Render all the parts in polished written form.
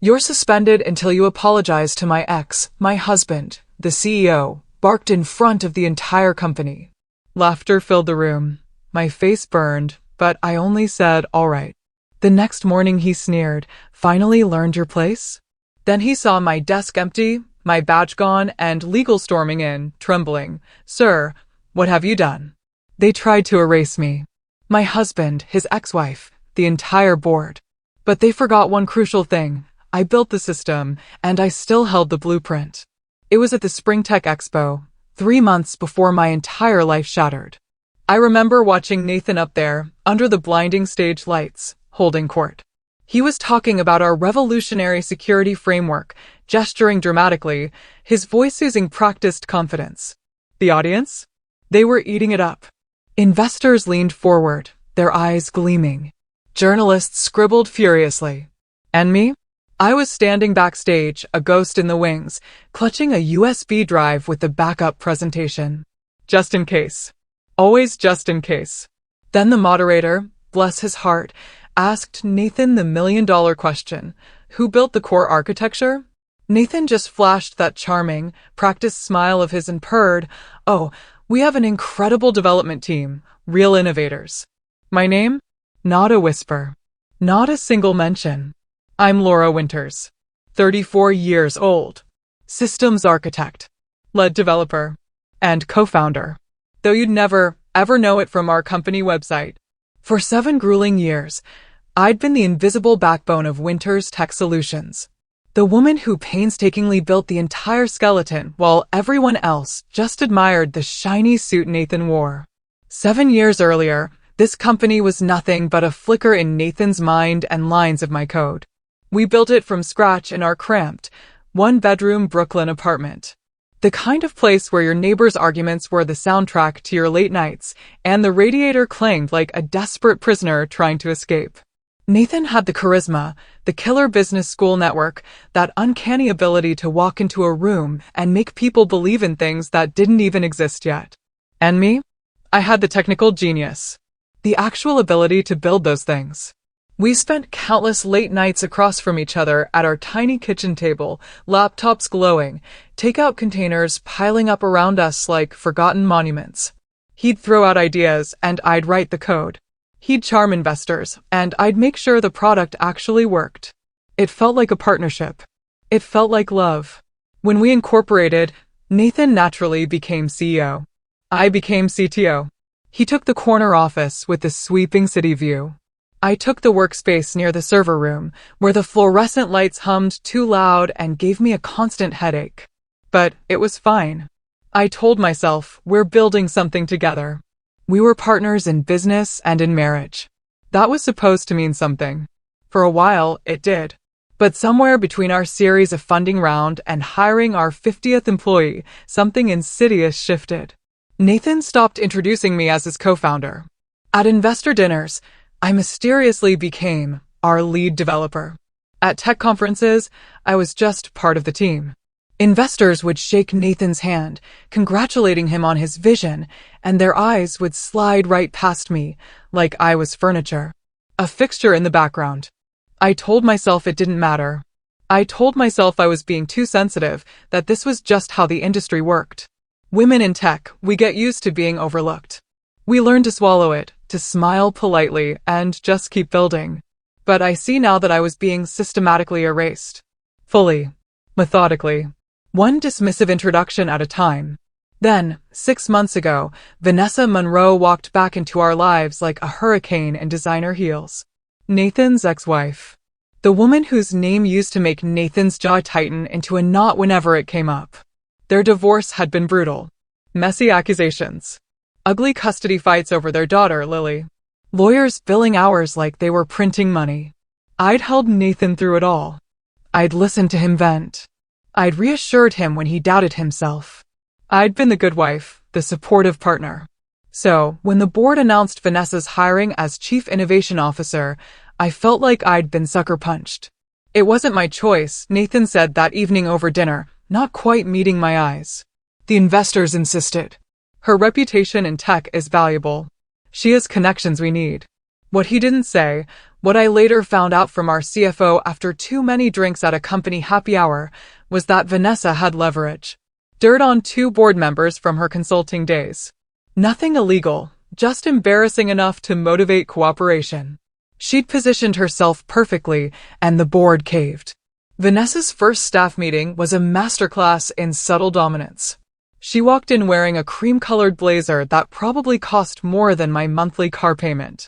You're suspended until you apologize to my ex, my husband, the CEO, barked in front of the entire company. Laughter filled the room. My face burned, but I only said, all right. The next morning he sneered, finally learned your place? Then he saw my desk empty, my badge gone, and legal storming in, trembling. Sir, what have you done? They tried to erase me. My husband, his ex-wife, the entire board. But they forgot one crucial thing. I built the system, and I still held the blueprint. It was at the Spring Tech Expo, 3 months before my entire life shattered. I remember watching Nathan up there, under the blinding stage lights, holding court. He was talking about our revolutionary security framework, gesturing dramatically, his voice oozing practiced confidence. The audience? They were eating it up. Investors leaned forward, their eyes gleaming. Journalists scribbled furiously. And me? I was standing backstage, a ghost in the wings, clutching a USB drive with the backup presentation. Just in case. Always just in case. Then the moderator, bless his heart, asked Nathan the million-dollar question. Who built the core architecture? Nathan just flashed that charming, practiced smile of his and purred, oh, we have an incredible development team, real innovators. My name? Not a whisper. Not a single mention. I'm Laura Winters, 34 years old, systems architect, lead developer, and co-founder. Though you'd never, ever know it from our company website. For 7 grueling years, I'd been the invisible backbone of Winters Tech Solutions. The woman who painstakingly built the entire skeleton while everyone else just admired the shiny suit Nathan wore. 7 years earlier, this company was nothing but a flicker in Nathan's mind and lines of my code. We built it from scratch in our cramped, 1-bedroom Brooklyn apartment. The kind of place where your neighbor's arguments were the soundtrack to your late nights, and the radiator clanged like a desperate prisoner trying to escape. Nathan had the charisma, the killer business school network, that uncanny ability to walk into a room and make people believe in things that didn't even exist yet. And me? I had the technical genius. The actual ability to build those things. We spent countless late nights across from each other at our tiny kitchen table, laptops glowing, takeout containers piling up around us like forgotten monuments. He'd throw out ideas, and I'd write the code. He'd charm investors, and I'd make sure the product actually worked. It felt like a partnership. It felt like love. When we incorporated, Nathan naturally became CEO. I became CTO. He took the corner office with the sweeping city view. I took the workspace near the server room, where the fluorescent lights hummed too loud and gave me a constant headache. But it was fine. I told myself, we're building something together. We were partners in business and in marriage. That was supposed to mean something. For a while, it did. But somewhere between our series of funding round and hiring our 50th employee, something insidious shifted. Nathan stopped introducing me as his co-founder. At investor dinners, I mysteriously became our lead developer. At tech conferences, I was just part of the team. Investors would shake Nathan's hand, congratulating him on his vision, and their eyes would slide right past me, like I was furniture. A fixture in the background. I told myself it didn't matter. I told myself I was being too sensitive, that this was just how the industry worked. Women in tech, we get used to being overlooked. We learn to swallow it, to smile politely, and just keep building. But I see now that I was being systematically erased. Fully. Methodically. One dismissive introduction at a time. Then, 6 months ago, Vanessa Monroe walked back into our lives like a hurricane in designer heels. Nathan's ex-wife. The woman whose name used to make Nathan's jaw tighten into a knot whenever it came up. Their divorce had been brutal. Messy accusations. Ugly custody fights over their daughter, Lily. Lawyers billing hours like they were printing money. I'd held Nathan through it all. I'd listened to him vent. I'd reassured him when he doubted himself. I'd been the good wife, the supportive partner. So, when the board announced Vanessa's hiring as Chief Innovation Officer, I felt like I'd been sucker punched. It wasn't my choice, Nathan said that evening over dinner, not quite meeting my eyes. The investors insisted. Her reputation in tech is valuable. She has connections we need. What he didn't say What I later found out from our CFO after too many drinks at a company happy hour was that Vanessa had leverage. Dirt on 2 board members from her consulting days. Nothing illegal, just embarrassing enough to motivate cooperation. She'd positioned herself perfectly, and the board caved. Vanessa's first staff meeting was a masterclass in subtle dominance. She walked in wearing a cream-colored blazer that probably cost more than my monthly car payment.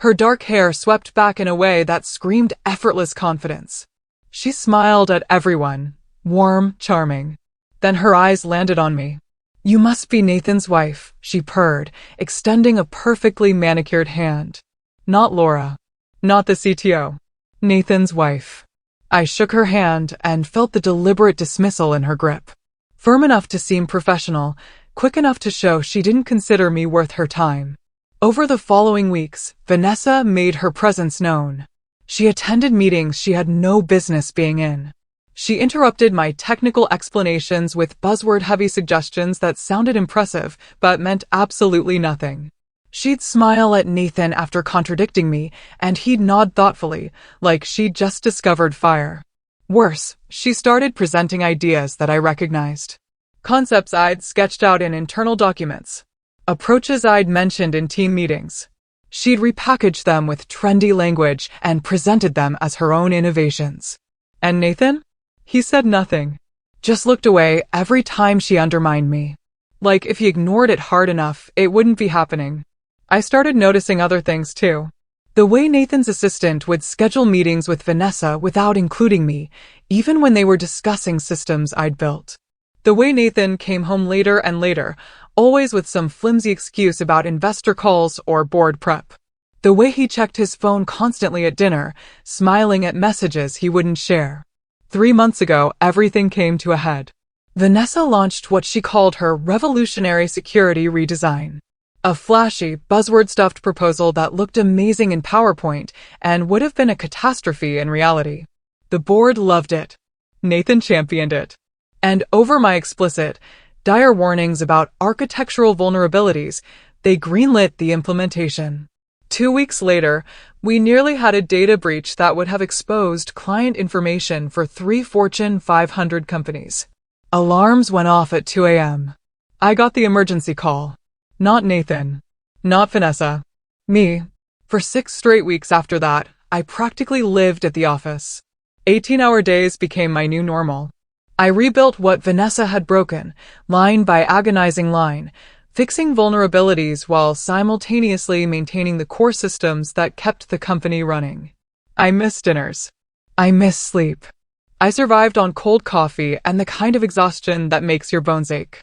Her dark hair swept back in a way that screamed effortless confidence. She smiled at everyone, warm, charming. Then her eyes landed on me. "You must be Nathan's wife," she purred, extending a perfectly manicured hand. "Not Laura. Not the CTO. Nathan's wife." I shook her hand and felt the deliberate dismissal in her grip. Firm enough to seem professional, quick enough to show she didn't consider me worth her time. Over the following weeks, Vanessa made her presence known. She attended meetings she had no business being in. She interrupted my technical explanations with buzzword-heavy suggestions that sounded impressive, but meant absolutely nothing. She'd smile at Nathan after contradicting me, and he'd nod thoughtfully, like she'd just discovered fire. Worse, she started presenting ideas that I recognized. Concepts I'd sketched out in internal documents. Approaches I'd mentioned in team meetings. She'd repackaged them with trendy language and presented them as her own innovations. And Nathan? He said nothing. Just looked away every time she undermined me. Like if he ignored it hard enough, it wouldn't be happening. I started noticing other things too. The way Nathan's assistant would schedule meetings with Vanessa without including me, even when they were discussing systems I'd built. The way Nathan came home later and later, always with some flimsy excuse about investor calls or board prep. The way he checked his phone constantly at dinner, smiling at messages he wouldn't share. 3 months ago, everything came to a head. Vanessa launched what she called her revolutionary security redesign. A flashy, buzzword-stuffed proposal that looked amazing in PowerPoint and would have been a catastrophe in reality. The board loved it. Nathan championed it. And over my explicit, dire warnings about architectural vulnerabilities, they greenlit the implementation. 2 weeks later, we nearly had a data breach that would have exposed client information for 3 Fortune 500 companies. Alarms went off at 2 a.m. I got the emergency call. Not Nathan. Not Vanessa. Me. For 6 straight weeks after that, I practically lived at the office. 18-hour days became my new normal. I rebuilt what Vanessa had broken, line by agonizing line, fixing vulnerabilities while simultaneously maintaining the core systems that kept the company running. I miss dinners. I miss sleep. I survived on cold coffee and the kind of exhaustion that makes your bones ache.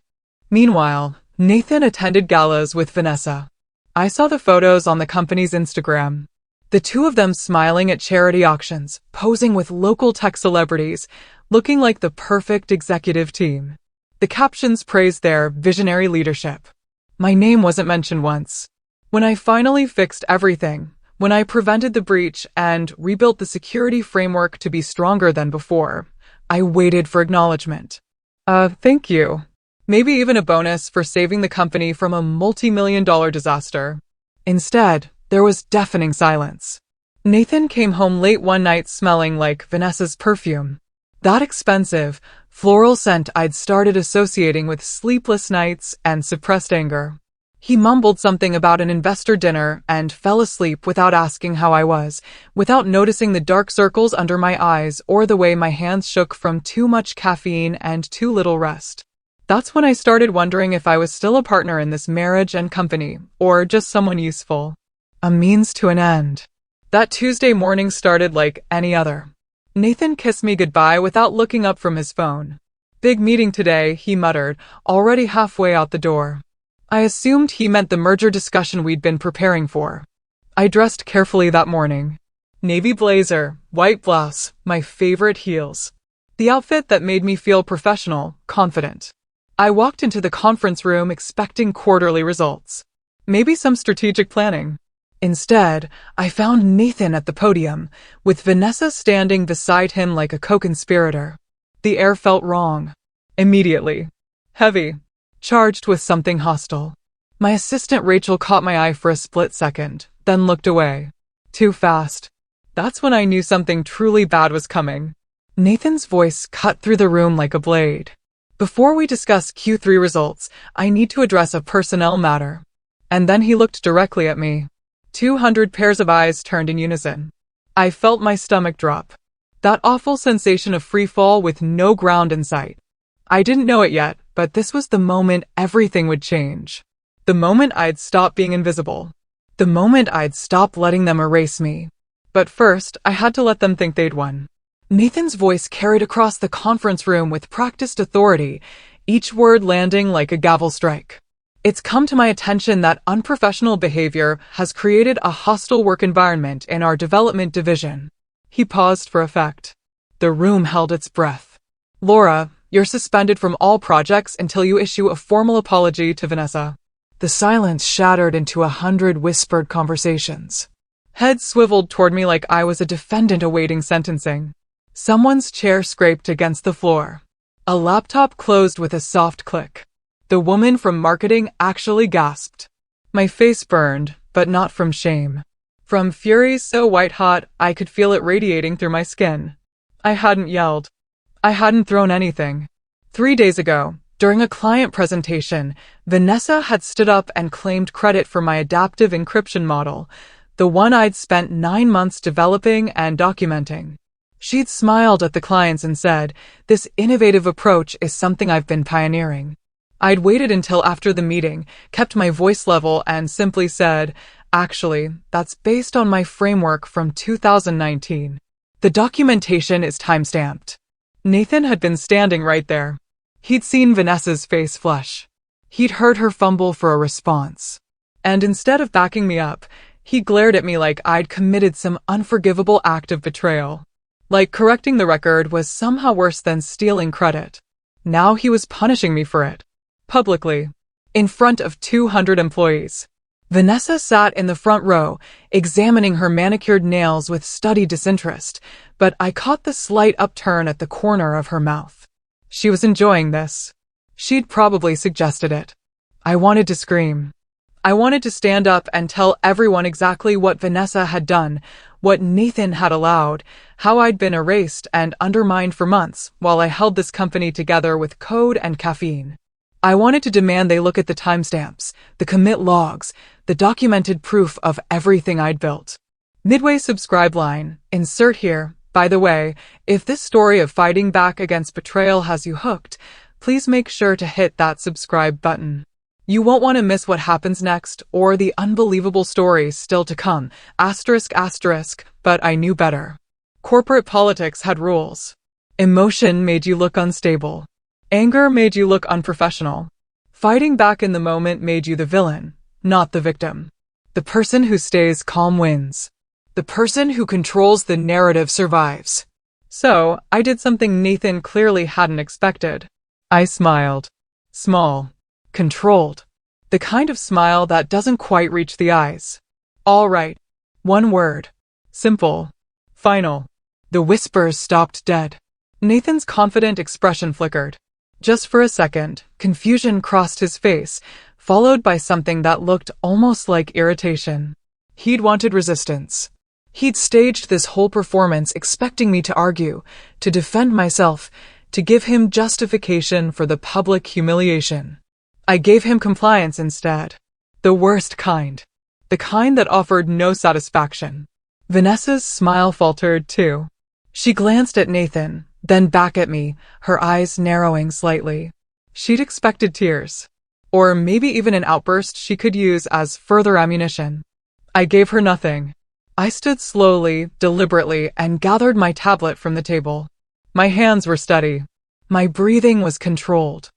Meanwhile, Nathan attended galas with Vanessa. I saw the photos on the company's Instagram. The 2 of them smiling at charity auctions, posing with local tech celebrities, looking like the perfect executive team. The captions praised their visionary leadership. My name wasn't mentioned once. When I finally fixed everything, when I prevented the breach and rebuilt the security framework to be stronger than before, I waited for acknowledgement. Thank you. Maybe even a bonus for saving the company from a multi-million-dollar disaster. Instead, there was deafening silence. Nathan came home late one night smelling like Vanessa's perfume. That expensive, floral scent I'd started associating with sleepless nights and suppressed anger. He mumbled something about an investor dinner and fell asleep without asking how I was, without noticing the dark circles under my eyes or the way my hands shook from too much caffeine and too little rest. That's when I started wondering if I was still a partner in this marriage and company, or just someone useful. A means to an end. That Tuesday morning started like any other. Nathan kissed me goodbye without looking up from his phone. "Big meeting today," he muttered, already halfway out the door. I assumed he meant the merger discussion we'd been preparing for. I dressed carefully that morning. Navy blazer, white blouse, my favorite heels. The outfit that made me feel professional, confident. I walked into the conference room expecting quarterly results. Maybe some strategic planning. Instead, I found Nathan at the podium, with Vanessa standing beside him like a co-conspirator. The air felt wrong. Immediately. Heavy. Charged with something hostile. My assistant Rachel caught my eye for a split second, then looked away. Too fast. That's when I knew something truly bad was coming. Nathan's voice cut through the room like a blade. Before we discuss Q3 results, I need to address a personnel matter. And then he looked directly at me. 200 pairs of eyes turned in unison. I felt my stomach drop. That awful sensation of free fall with no ground in sight. I didn't know it yet, but this was the moment everything would change. The moment I'd stop being invisible. The moment I'd stop letting them erase me. But first, I had to let them think they'd won. Nathan's voice carried across the conference room with practiced authority, each word landing like a gavel strike. It's come to my attention that unprofessional behavior has created a hostile work environment in our development division. He paused for effect. The room held its breath. Laura, you're suspended from all projects until you issue a formal apology to Vanessa. The silence shattered into 100 whispered conversations. Heads swiveled toward me like I was a defendant awaiting sentencing. Someone's chair scraped against the floor. A laptop closed with a soft click. The woman from marketing actually gasped. My face burned, but not from shame. From fury so white-hot, I could feel it radiating through my skin. I hadn't yelled. I hadn't thrown anything. 3 days ago, during a client presentation, Vanessa had stood up and claimed credit for my adaptive encryption model, the one I'd spent 9 months developing and documenting. She'd smiled at the clients and said, "This innovative approach is something I've been pioneering." I'd waited until after the meeting, kept my voice level, and simply said, "Actually, that's based on my framework from 2019. The documentation is time-stamped." Nathan had been standing right there. He'd seen Vanessa's face flush. He'd heard her fumble for a response. And instead of backing me up, he glared at me like I'd committed some unforgivable act of betrayal. Like correcting the record was somehow worse than stealing credit. Now he was punishing me for it. Publicly. In front of 200 employees. Vanessa sat in the front row, examining her manicured nails with studied disinterest, but I caught the slight upturn at the corner of her mouth. She was enjoying this. She'd probably suggested it. I wanted to scream. I wanted to stand up and tell everyone exactly what Vanessa had done, what Nathan had allowed, how I'd been erased and undermined for months while I held this company together with code and caffeine. I wanted to demand they look at the timestamps, the commit logs, the documented proof of everything I'd built. Midway subscribe line, insert here. By the way, if this story of fighting back against betrayal has you hooked, please make sure to hit that subscribe button. You won't want to miss what happens next or the unbelievable stories still to come, ***, but I knew better. Corporate politics had rules. Emotion made you look unstable. Anger made you look unprofessional. Fighting back in the moment made you the villain, not the victim. The person who stays calm wins. The person who controls the narrative survives. So, I did something Nathan clearly hadn't expected. I smiled. Small. Controlled. The kind of smile that doesn't quite reach the eyes. All right. One word. Simple. Final. The whispers stopped dead. Nathan's confident expression flickered. Just for a second, confusion crossed his face, followed by something that looked almost like irritation. He'd wanted resistance. He'd staged this whole performance expecting me to argue, to defend myself, to give him justification for the public humiliation. I gave him compliance instead. The worst kind. The kind that offered no satisfaction. Vanessa's smile faltered too. She glanced at Nathan, then back at me, her eyes narrowing slightly. She'd expected tears. Or maybe even an outburst she could use as further ammunition. I gave her nothing. I stood slowly, deliberately, and gathered my tablet from the table. My hands were steady. My breathing was controlled.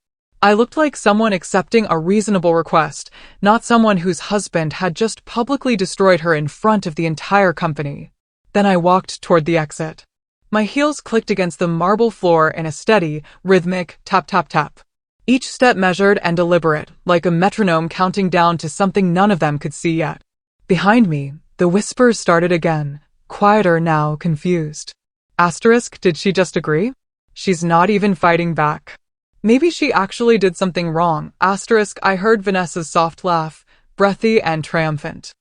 I looked like someone accepting a reasonable request, not someone whose husband had just publicly destroyed her in front of the entire company. Then I walked toward the exit. My heels clicked against the marble floor in a steady, rhythmic tap-tap-tap. Each step measured and deliberate, like a metronome counting down to something none of them could see yet. Behind me, the whispers started again, quieter now, confused. *, did she just agree? She's not even fighting back. Maybe she actually did something wrong. *, I heard Vanessa's soft laugh, breathy and triumphant.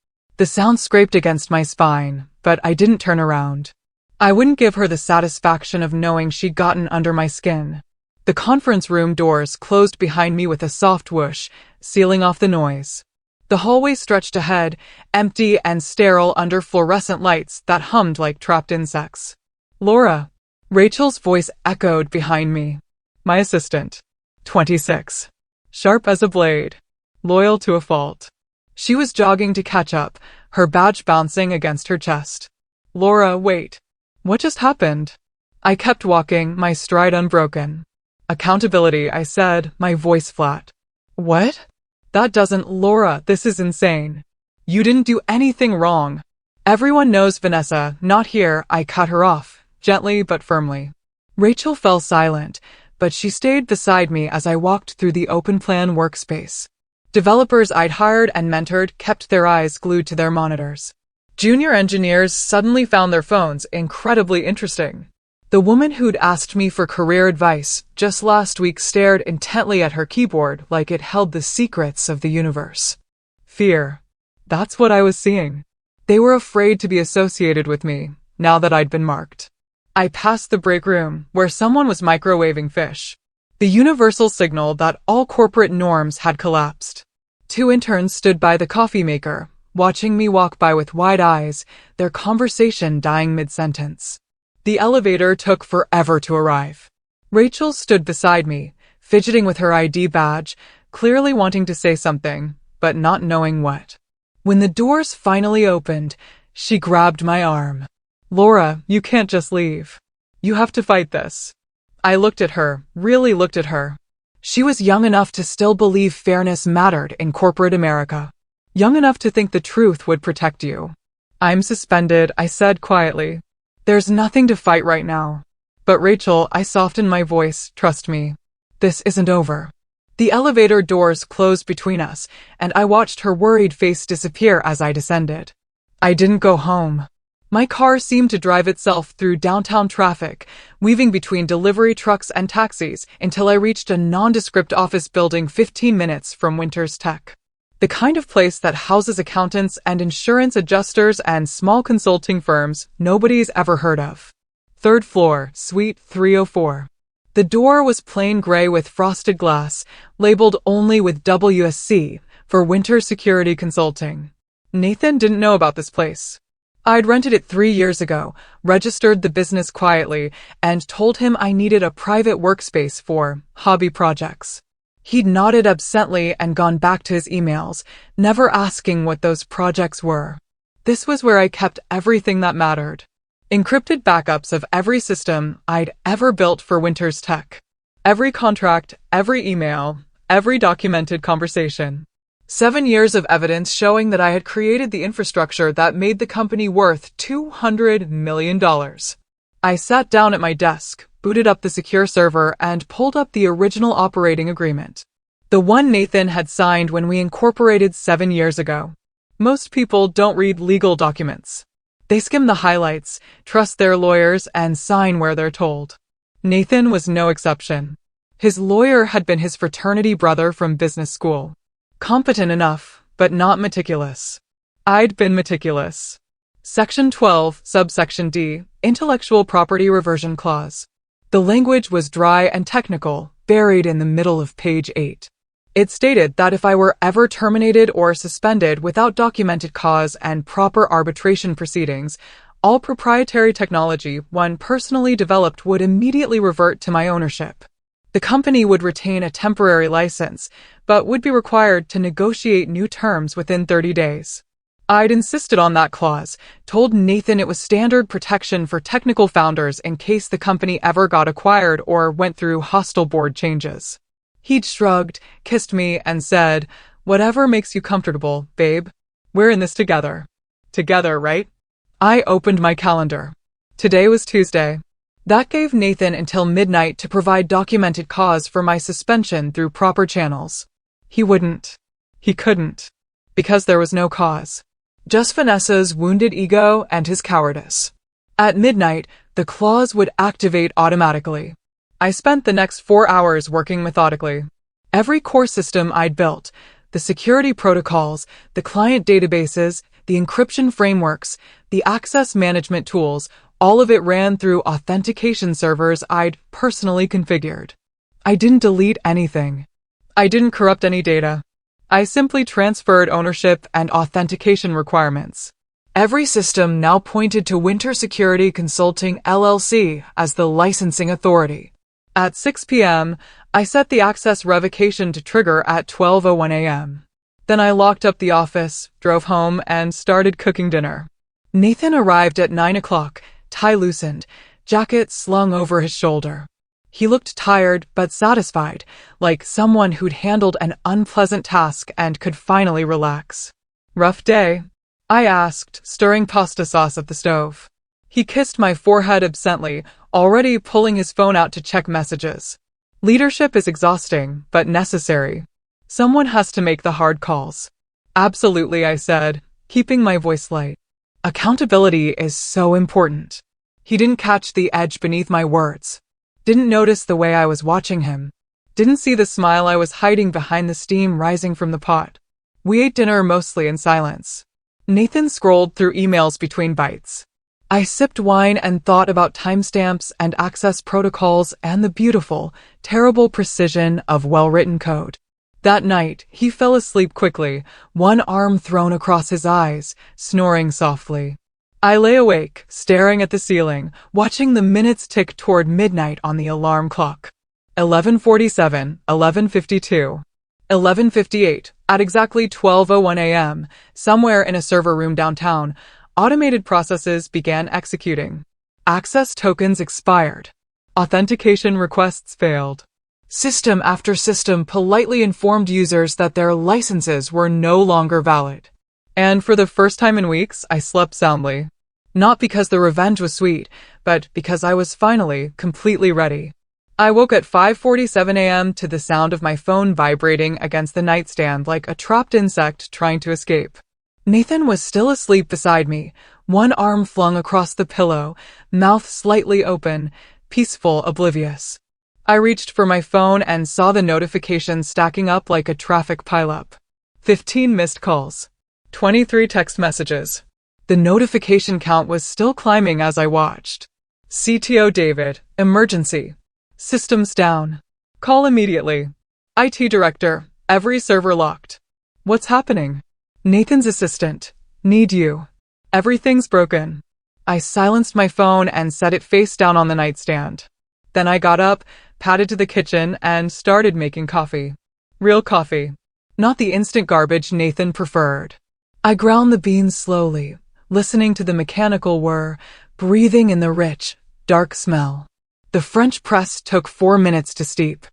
The sound scraped against my spine, but I didn't turn around. I wouldn't give her the satisfaction of knowing she'd gotten under my skin. The conference room doors closed behind me with a soft whoosh, sealing off the noise. The hallway stretched ahead, empty and sterile under fluorescent lights that hummed like trapped insects. Laura. Rachel's voice echoed behind me. My assistant. 26. Sharp as a blade. Loyal to a fault. She was jogging to catch up, her badge bouncing against her chest. Laura, wait. What just happened? I kept walking, my stride unbroken. Accountability, I said, my voice flat. What? That doesn't, Laura, this is insane. You didn't do anything wrong. Everyone knows Vanessa, not here, I cut her off, gently but firmly. Rachel fell silent, but she stayed beside me as I walked through the open-plan workspace. Developers I'd hired and mentored kept their eyes glued to their monitors. Junior engineers suddenly found their phones incredibly interesting. The woman who'd asked me for career advice just last week stared intently at her keyboard like it held the secrets of the universe. Fear. That's what I was seeing. They were afraid to be associated with me, now that I'd been marked. I passed the break room, where someone was microwaving fish. The universal signal that all corporate norms had collapsed. Two interns stood by the coffee maker, watching me walk by with wide eyes, their conversation dying mid-sentence. The elevator took forever to arrive. Rachel stood beside me, fidgeting with her ID badge, clearly wanting to say something, but not knowing what. When the doors finally opened, she grabbed my arm. Laura, you can't just leave. You have to fight this. I looked at her, really looked at her. She was young enough to still believe fairness mattered in corporate America. Young enough to think the truth would protect you. I'm suspended, I said quietly. There's nothing to fight right now. But Rachel, I softened my voice, trust me. This isn't over. The elevator doors closed between us, and I watched her worried face disappear as I descended. I didn't go home. My car seemed to drive itself through downtown traffic, weaving between delivery trucks and taxis until I reached a nondescript office building 15 minutes from Winters Tech. The kind of place that houses accountants and insurance adjusters and small consulting firms nobody's ever heard of. Third floor, suite 304. The door was plain gray with frosted glass, labeled only with WSC for Winter Security Consulting. Nathan didn't know about this place. I'd rented it 3 years ago, registered the business quietly, and told him I needed a private workspace for hobby projects. He'd nodded absently and gone back to his emails, never asking what those projects were. This was where I kept everything that mattered. Encrypted backups of every system I'd ever built for Winters Tech. Every contract, every email, every documented conversation. 7 years of evidence showing that I had created the infrastructure that made the company worth $200 million. I sat down at my desk, booted up the secure server, and pulled up the original operating agreement. The one Nathan had signed when we incorporated 7 years ago. Most people don't read legal documents. They skim the highlights, trust their lawyers, and sign where they're told. Nathan was no exception. His lawyer had been his fraternity brother from business school. Competent enough, but not meticulous. I'd been meticulous. Section 12, subsection D, Intellectual Property Reversion Clause. The language was dry and technical, buried in the middle of page 8. It stated that if I were ever terminated or suspended without documented cause and proper arbitration proceedings, all proprietary technology one personally developed would immediately revert to my ownership. The company would retain a temporary license, but would be required to negotiate new terms within 30 days. I'd insisted on that clause, told Nathan it was standard protection for technical founders in case the company ever got acquired or went through hostile board changes. He'd shrugged, kissed me, and said, "Whatever makes you comfortable, babe. We're in this together." Together, right? I opened my calendar. Today was Tuesday. That gave Nathan until midnight to provide documented cause for my suspension through proper channels. He wouldn't. He couldn't. Because there was no cause. Just Vanessa's wounded ego and his cowardice. At midnight, the clause would activate automatically. I spent the next 4 hours working methodically. Every core system I'd built, the security protocols, the client databases, the encryption frameworks, the access management tools, all of it ran through authentication servers I'd personally configured. I didn't delete anything. I didn't corrupt any data. I simply transferred ownership and authentication requirements. Every system now pointed to Winter Security Consulting LLC as the licensing authority. At 6 p.m., I set the access revocation to trigger at 12:01 a.m. Then I locked up the office, drove home, and started cooking dinner. Nathan arrived at 9 o'clock, tie loosened, jacket slung over his shoulder. He looked tired but satisfied, like someone who'd handled an unpleasant task and could finally relax. "Rough day?" I asked, stirring pasta sauce at the stove. He kissed my forehead absently, already pulling his phone out to check messages. "Leadership is exhausting, but necessary. Someone has to make the hard calls." "Absolutely," I said, keeping my voice light. "Accountability is so important." He didn't catch the edge beneath my words. Didn't notice the way I was watching him. Didn't see the smile I was hiding behind the steam rising from the pot. We ate dinner mostly in silence. Nathan scrolled through emails between bites. I sipped wine and thought about timestamps and access protocols and the beautiful, terrible precision of well-written code. That night, he fell asleep quickly, one arm thrown across his eyes, snoring softly. I lay awake, staring at the ceiling, watching the minutes tick toward midnight on the alarm clock. 11:47, 11:52, 11:58. At exactly 12:01 a.m., somewhere in a server room downtown, automated processes began executing. Access tokens expired. Authentication requests failed. System after system politely informed users that their licenses were no longer valid. And for the first time in weeks, I slept soundly. Not because the revenge was sweet, but because I was finally completely ready. I woke at 5:47 a.m. to the sound of my phone vibrating against the nightstand like a trapped insect trying to escape. Nathan was still asleep beside me, one arm flung across the pillow, mouth slightly open, peaceful, oblivious. I reached for my phone and saw the notifications stacking up like a traffic pileup. 15 missed calls. 23 text messages. The notification count was still climbing as I watched. CTO David, emergency. Systems down. Call immediately. IT director, every server locked. What's happening? Nathan's assistant. Need you. Everything's broken. I silenced my phone and set it face down on the nightstand. Then I got up, padded to the kitchen, and started making coffee. Real coffee. Not the instant garbage Nathan preferred. I ground the beans slowly, listening to the mechanical whir, breathing in the rich, dark smell. The French press took 4 minutes to steep.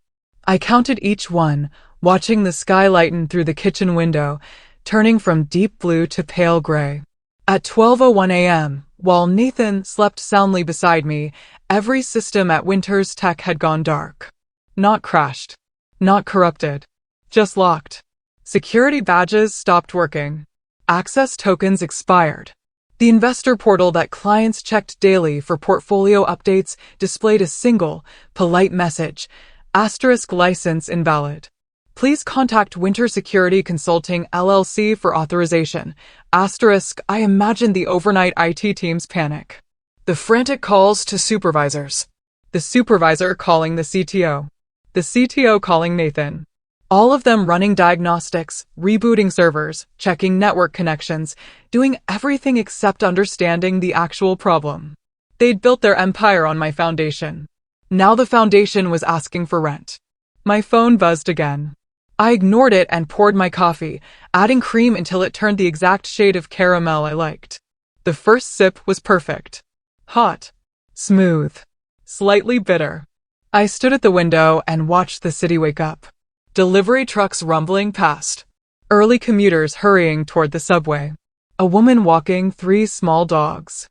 I counted each one, watching the sky lighten through the kitchen window, turning from deep blue to pale gray. At 12:01 a.m., while Nathan slept soundly beside me, every system at Winter's Tech had gone dark. Not crashed. Not corrupted. Just locked. Security badges stopped working. Access tokens expired. The investor portal that clients checked daily for portfolio updates displayed a single, polite message, * license invalid. Please contact Winter Security Consulting LLC for authorization. * I imagined the overnight IT team's panic. The frantic calls to supervisors. The supervisor calling the CTO. The CTO calling Nathan. All of them running diagnostics, rebooting servers, checking network connections, doing everything except understanding the actual problem. They'd built their empire on my foundation. Now the foundation was asking for rent. My phone buzzed again. I ignored it and poured my coffee, adding cream until it turned the exact shade of caramel I liked. The first sip was perfect. Hot. Smooth. Slightly bitter. I stood at the window and watched the city wake up. Delivery trucks rumbling past. Early commuters hurrying toward the subway. A woman walking 3 small dogs.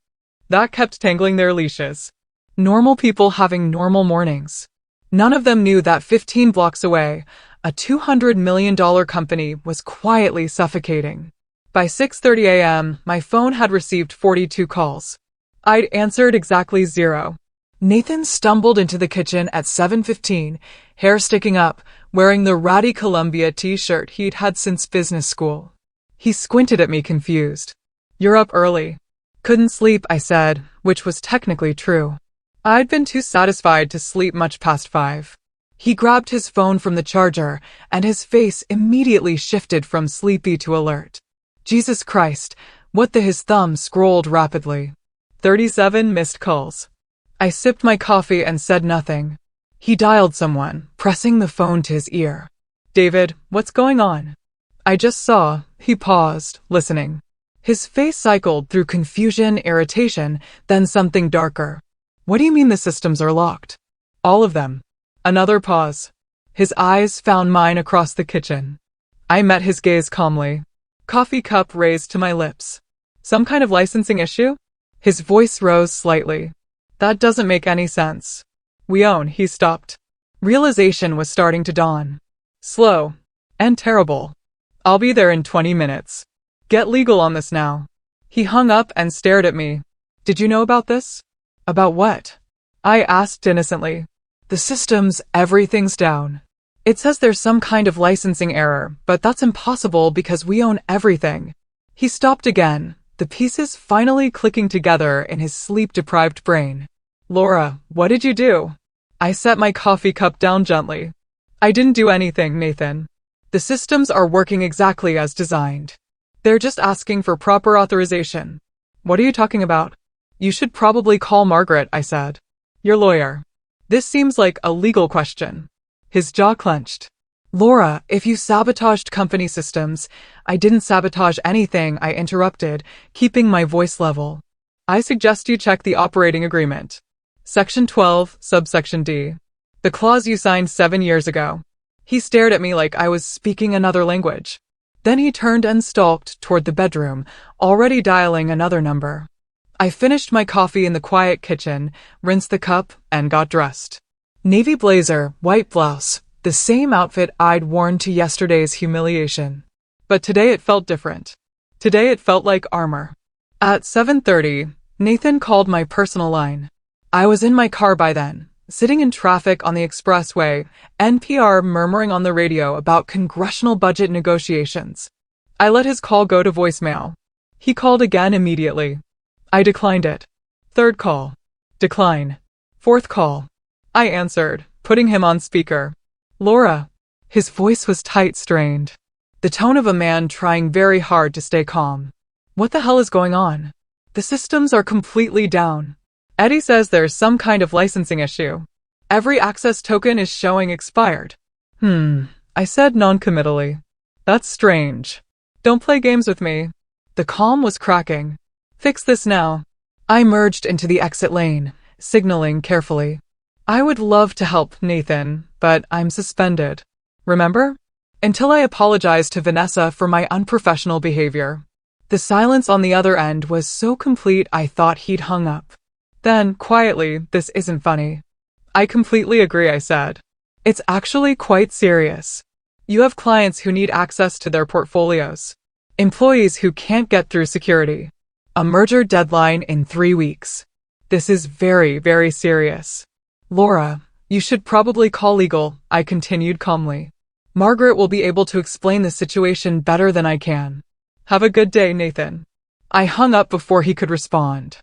That kept tangling their leashes. Normal people having normal mornings. None of them knew that 15 blocks away, a $200 million company was quietly suffocating. By 6:30 a.m., my phone had received 42 calls. I'd answered exactly 0. Nathan stumbled into the kitchen at 7:15, hair sticking up, wearing the ratty Columbia t-shirt he'd had since business school. He squinted at me confused. You're up early. Couldn't sleep, I said, which was technically true. I'd been too satisfied to sleep much past 5. He grabbed his phone from the charger, and his face immediately shifted from sleepy to alert. Jesus Christ, what the— his thumb scrolled rapidly. 37 missed calls. I sipped my coffee and said nothing. He dialed someone, pressing the phone to his ear. David, what's going on? I just saw. He paused, listening. His face cycled through confusion, irritation, then something darker. What do you mean the systems are locked? All of them. Another pause. His eyes found mine across the kitchen. I met his gaze calmly. Coffee cup raised to my lips. Some kind of licensing issue? His voice rose slightly. That doesn't make any sense. We own— He stopped. Realization was starting to dawn. Slow. And terrible. I'll be there in 20 minutes. Get legal on this now. He hung up and stared at me. Did you know about this? About what? I asked innocently. The systems— everything's down. It says there's some kind of licensing error, but that's impossible because we own everything. He stopped again, the pieces finally clicking together in his sleep-deprived brain. Laura, what did you do? I set my coffee cup down gently. I didn't do anything, Nathan. The systems are working exactly as designed. They're just asking for proper authorization. What are you talking about? You should probably call Margaret, I said. Your lawyer. This seems like a legal question. His jaw clenched. Laura, if you sabotaged company systems— I didn't sabotage anything, I interrupted, keeping my voice level. I suggest you check the operating agreement. Section 12, subsection D. The clause you signed 7 years ago. He stared at me like I was speaking another language. Then he turned and stalked toward the bedroom, already dialing another number. I finished my coffee in the quiet kitchen, rinsed the cup, and got dressed. Navy blazer, white blouse, the same outfit I'd worn to yesterday's humiliation. But today it felt different. Today it felt like armor. At 7:30, Nathan called my personal line. I was in my car by then, sitting in traffic on the expressway, NPR murmuring on the radio about congressional budget negotiations. I let his call go to voicemail. He called again immediately. I declined it. Third call. Decline. Fourth call. I answered, putting him on speaker. Laura. His voice was tight, strained. The tone of a man trying very hard to stay calm. What the hell is going on? The systems are completely down. Eddie says there's some kind of licensing issue. Every access token is showing expired. I said noncommittally. That's strange. Don't play games with me. The calm was cracking. Fix this now. I merged into the exit lane, signaling carefully. I would love to help, Nathan, but I'm suspended. Remember? Until I apologized to Vanessa for my unprofessional behavior. The silence on the other end was so complete I thought he'd hung up. Then, quietly, this isn't funny. I completely agree, I said. It's actually quite serious. You have clients who need access to their portfolios. Employees who can't get through security. A merger deadline in 3 weeks. This is very, very serious. Laura, you should probably call legal, I continued calmly. Margaret will be able to explain the situation better than I can. Have a good day, Nathan. I hung up before he could respond.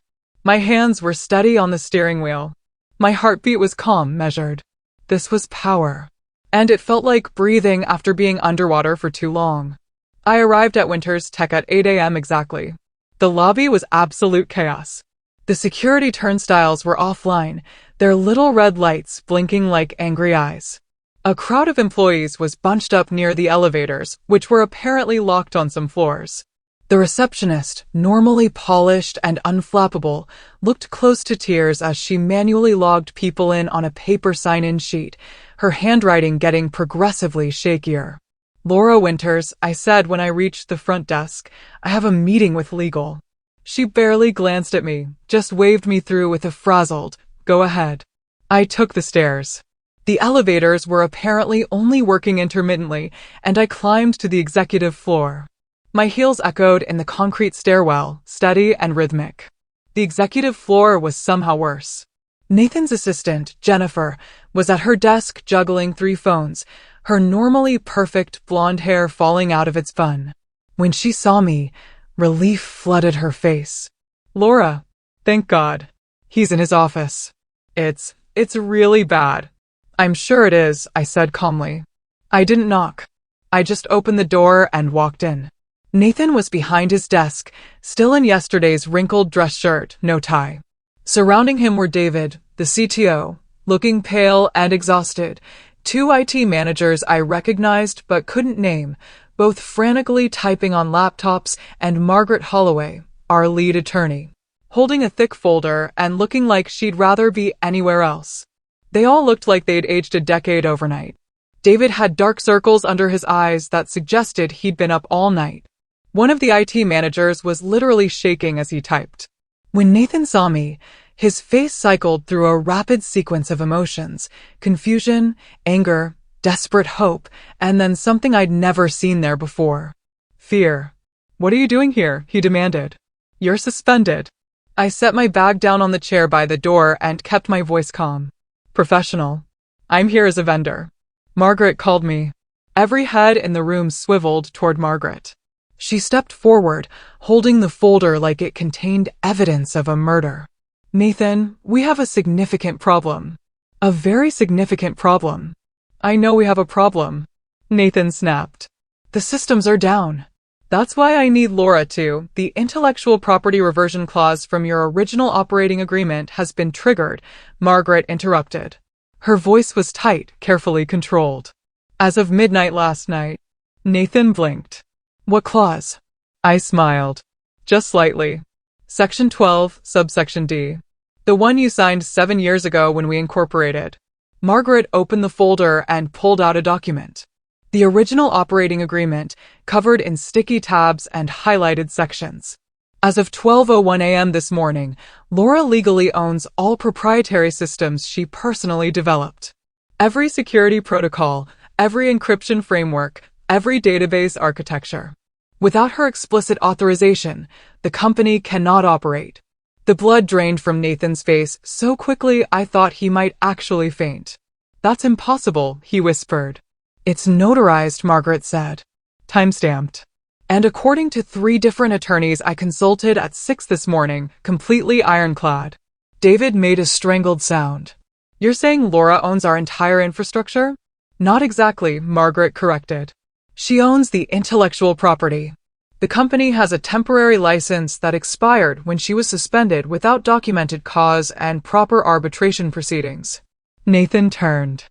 My hands were steady on the steering wheel. My heartbeat was calm, measured. This was power. And it felt like breathing after being underwater for too long. I arrived at Winters Tech at 8 a.m. exactly. The lobby was absolute chaos. The security turnstiles were offline, their little red lights blinking like angry eyes. A crowd of employees was bunched up near the elevators, which were apparently locked on some floors. The receptionist, normally polished and unflappable, looked close to tears as she manually logged people in on a paper sign-in sheet, her handwriting getting progressively shakier. Laura Winters, I said when I reached the front desk, I have a meeting with legal. She barely glanced at me, just waved me through with a frazzled, go ahead. I took the stairs. The elevators were apparently only working intermittently, and I climbed to the executive floor. My heels echoed in the concrete stairwell, steady and rhythmic. The executive floor was somehow worse. Nathan's assistant, Jennifer, was at her desk juggling 3 phones, her normally perfect blonde hair falling out of its bun. When she saw me, Relief flooded her face. Laura, thank God. He's in his office. It's really bad. I'm sure it is, I said calmly. I didn't knock. I just opened the door and walked in. Nathan was behind his desk, still in yesterday's wrinkled dress shirt, no tie. Surrounding him were David, the CTO, looking pale and exhausted, two IT managers I recognized but couldn't name, both frantically typing on laptops, and Margaret Holloway, our lead attorney, holding a thick folder and looking like she'd rather be anywhere else. They all looked like they'd aged a decade overnight. David had dark circles under his eyes that suggested he'd been up all night. One of the IT managers was literally shaking as he typed. When Nathan saw me, his face cycled through a rapid sequence of emotions: confusion, anger, desperate hope, and then something I'd never seen there before. Fear. What are you doing here? He demanded. You're suspended. I set my bag down on the chair by the door and kept my voice calm. Professional. I'm here as a vendor. Margaret called me. Every head in the room swiveled toward Margaret. She stepped forward, holding the folder like it contained evidence of a murder. Nathan, we have a significant problem. A very significant problem. I know we have a problem. Nathan snapped. The systems are down. That's why I need Laura to. The intellectual property reversion clause from your original operating agreement has been triggered, Margaret interrupted. Her voice was tight, carefully controlled. As of midnight last night. Nathan blinked. What clause? I smiled. Just slightly. Section 12, subsection D. The one you signed 7 years ago when we incorporated. Margaret opened the folder and pulled out a document. The original operating agreement, covered in sticky tabs and highlighted sections. As of 12:01 a.m. this morning, Laura legally owns all proprietary systems she personally developed. Every security protocol, every encryption framework, every database architecture. Without her explicit authorization, the company cannot operate. The blood drained from Nathan's face so quickly I thought he might actually faint. That's impossible, he whispered. It's notarized, Margaret said. Timestamped. And according to 3 different attorneys I consulted at 6 this morning, completely ironclad. David made a strangled sound. You're saying Laura owns our entire infrastructure? Not exactly, Margaret corrected. She owns the intellectual property. The company has a temporary license that expired when she was suspended without documented cause and proper arbitration proceedings. Nathan turned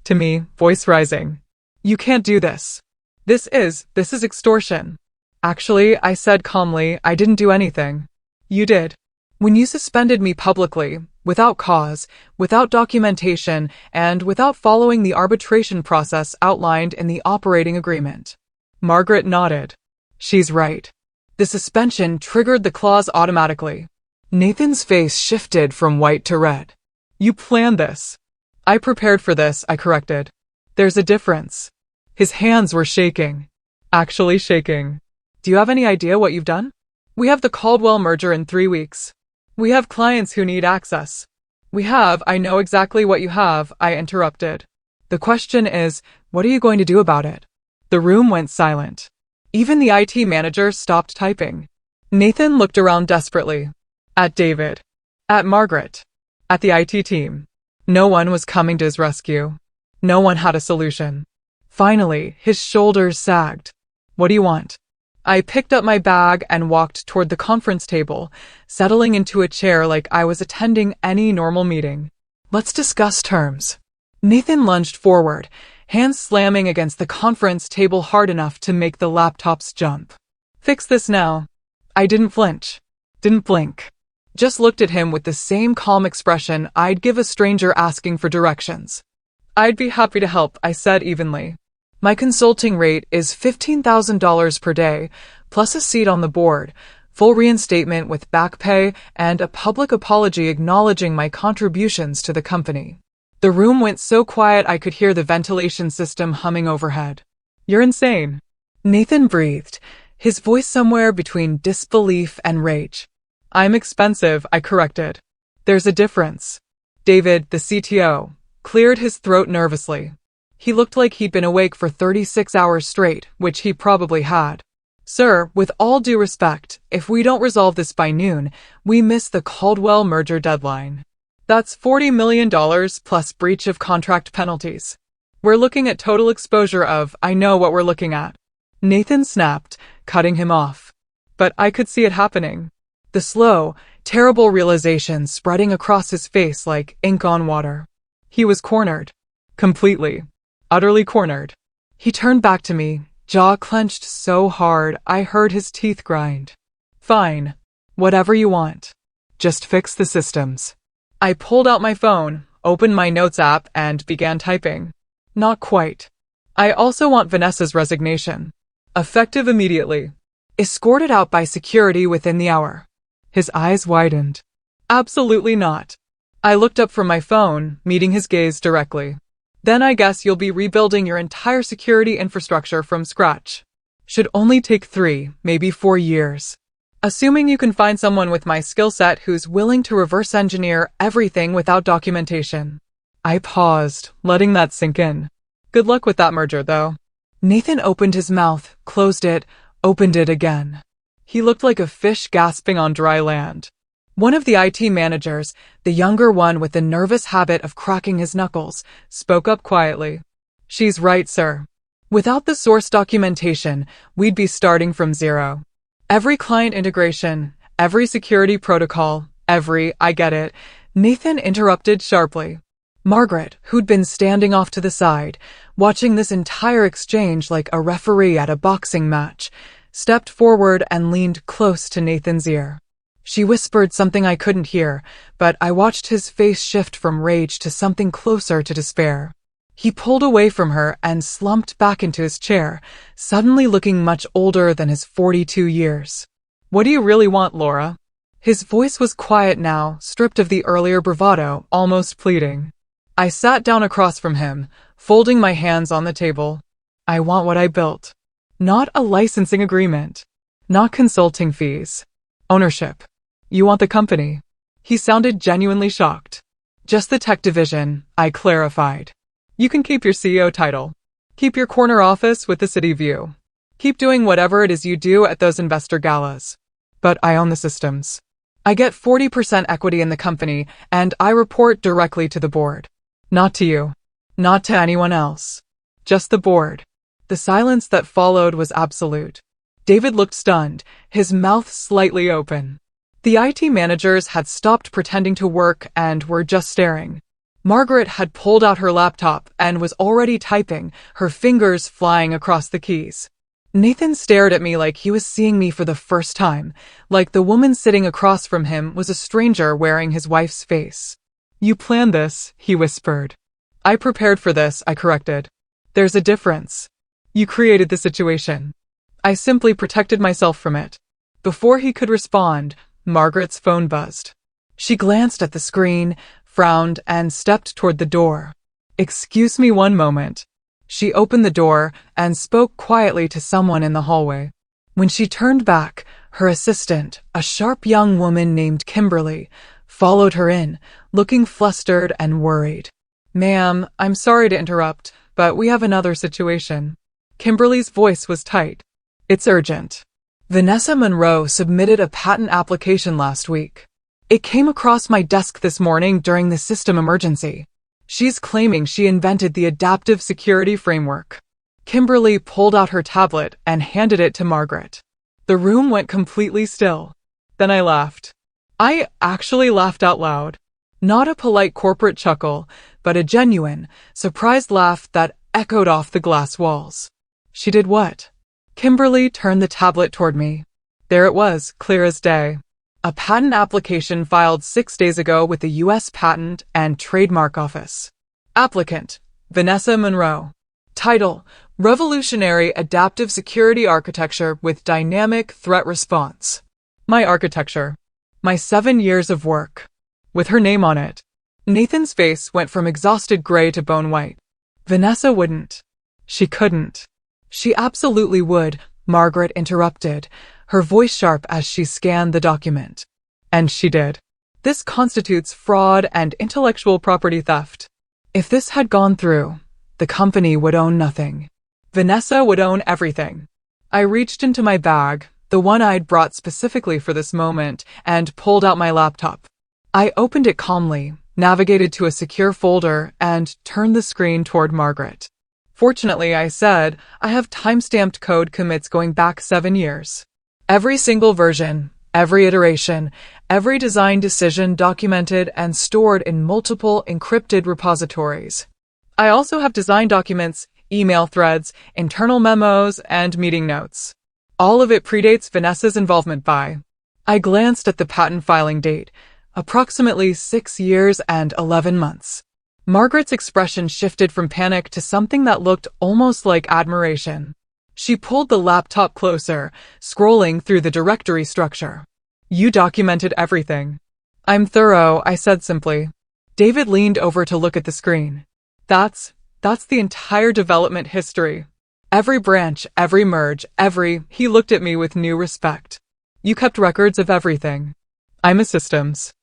to me, voice rising. You can't do this. This is extortion. Actually, I said calmly, I didn't do anything. You did. When you suspended me publicly, without cause, without documentation, and without following the arbitration process outlined in the operating agreement. Margaret nodded. She's right. The suspension triggered the clause automatically. Nathan's face shifted from white to red. You planned this. I prepared for this, I corrected. There's a difference. His hands were shaking. Actually shaking. Do you have any idea what you've done? We have the Caldwell merger in 3 weeks. We have clients who need access. I know exactly what you have, I interrupted. The question is, what are you going to do about it? The room went silent. Even the IT manager stopped typing. Nathan looked around desperately. At David. At Margaret. At the IT team. No one was coming to his rescue. No one had a solution. Finally, his shoulders sagged. What do you want? I picked up my bag and walked toward the conference table, settling into a chair like I was attending any normal meeting. Let's discuss terms. Nathan lunged forward, hands slamming against the conference table hard enough to make the laptops jump. Fix this now. I didn't flinch. Didn't blink. Just looked at him with the same calm expression I'd give a stranger asking for directions. I'd be happy to help, I said evenly. My consulting rate is $15,000 per day, plus a seat on the board, full reinstatement with back pay, and a public apology acknowledging my contributions to the company. The room went so quiet I could hear the ventilation system humming overhead. You're insane. Nathan breathed, his voice somewhere between disbelief and rage. I'm expensive, I corrected. There's a difference. David, the CTO, cleared his throat nervously. He looked like he'd been awake for 36 hours straight, which he probably had. Sir, with all due respect, if we don't resolve this by noon, we miss the Caldwell merger deadline. That's $40 million plus breach of contract penalties. We're looking at total exposure of, I know what we're looking at. Nathan snapped, cutting him off. But I could see it happening. The slow, terrible realization spreading across his face like ink on water. He was cornered. Completely. Utterly cornered. He turned back to me, jaw clenched so hard I heard his teeth grind. Fine. Whatever you want. Just fix the systems. I pulled out my phone, opened my notes app, and began typing. Not quite. I also want Vanessa's resignation. Effective immediately. Escorted out by security within the hour. His eyes widened. Absolutely not. I looked up from my phone, meeting his gaze directly. Then I guess you'll be rebuilding your entire security infrastructure from scratch. Should only take 3, maybe 4 years. Assuming you can find someone with my skill set who's willing to reverse engineer everything without documentation. I paused, letting that sink in. Good luck with that merger, though. Nathan opened his mouth, closed it, opened it again. He looked like a fish gasping on dry land. One of the IT managers, the younger one with the nervous habit of cracking his knuckles, spoke up quietly. She's right, sir. Without the source documentation, we'd be starting from zero. Every client integration, every security protocol, I get it. Nathan interrupted sharply. Margaret, who'd been standing off to the side, watching this entire exchange like a referee at a boxing match, stepped forward and leaned close to Nathan's ear. She whispered something I couldn't hear, but I watched his face shift from rage to something closer to despair. He pulled away from her and slumped back into his chair, suddenly looking much older than his 42 years. What do you really want, Laura? His voice was quiet now, stripped of the earlier bravado, almost pleading. I sat down across from him, folding my hands on the table. I want what I built. Not a licensing agreement. Not consulting fees. Ownership. You want the company. He sounded genuinely shocked. Just the tech division, I clarified. You can keep your CEO title. Keep your corner office with the city view. Keep doing whatever it is you do at those investor galas. But I own the systems. I get 40% equity in the company, and I report directly to the board. Not to you. Not to anyone else. Just the board. The silence that followed was absolute. David looked stunned, his mouth slightly open. The IT managers had stopped pretending to work and were just staring. Margaret had pulled out her laptop and was already typing, her fingers flying across the keys. Nathan stared at me like he was seeing me for the first time, like the woman sitting across from him was a stranger wearing his wife's face. You planned this, he whispered. I prepared for this, I corrected. There's a difference. You created the situation. I simply protected myself from it. Before he could respond, Margaret's phone buzzed. She glanced at the screen, frowned, and stepped toward the door. Excuse me one moment. She opened the door and spoke quietly to someone in the hallway. When she turned back, her assistant, a sharp young woman named Kimberly, followed her in, looking flustered and worried. Ma'am, I'm sorry to interrupt, but we have another situation. Kimberly's voice was tight. It's urgent. Vanessa Monroe submitted a patent application last week. It came across my desk this morning during the system emergency. She's claiming she invented the adaptive security framework. Kimberly pulled out her tablet and handed it to Margaret. The room went completely still. Then I laughed. I actually laughed out loud. Not a polite corporate chuckle, but a genuine, surprised laugh that echoed off the glass walls. She did what? Kimberly turned the tablet toward me. There it was, clear as day. A patent application filed 6 days ago with the U.S. Patent and Trademark Office. Applicant, Vanessa Monroe. Title, Revolutionary Adaptive Security Architecture with Dynamic Threat Response. My architecture. My 7 years of work. With her name on it. Nathan's face went from exhausted gray to bone white. Vanessa wouldn't. She couldn't. She absolutely would, Margaret interrupted, her voice sharp as she scanned the document. And she did. This constitutes fraud and intellectual property theft. If this had gone through, the company would own nothing. Vanessa would own everything. I reached into my bag, the one I'd brought specifically for this moment, and pulled out my laptop. I opened it calmly, navigated to a secure folder, and turned the screen toward Margaret. Fortunately, I said, I have timestamped code commits going back 7 years. Every single version, every iteration, every design decision documented and stored in multiple encrypted repositories. I also have design documents, email threads, internal memos, and meeting notes. All of it predates Vanessa's involvement by. I glanced at the patent filing date, approximately 6 years and 11 months. Margaret's expression shifted from panic to something that looked almost like admiration. She pulled the laptop closer, scrolling through the directory structure. You documented everything. I'm thorough, I said simply. David leaned over to look at the screen. That's the entire development history. Every branch, every merge, he looked at me with new respect. You kept records of everything. I'm a systems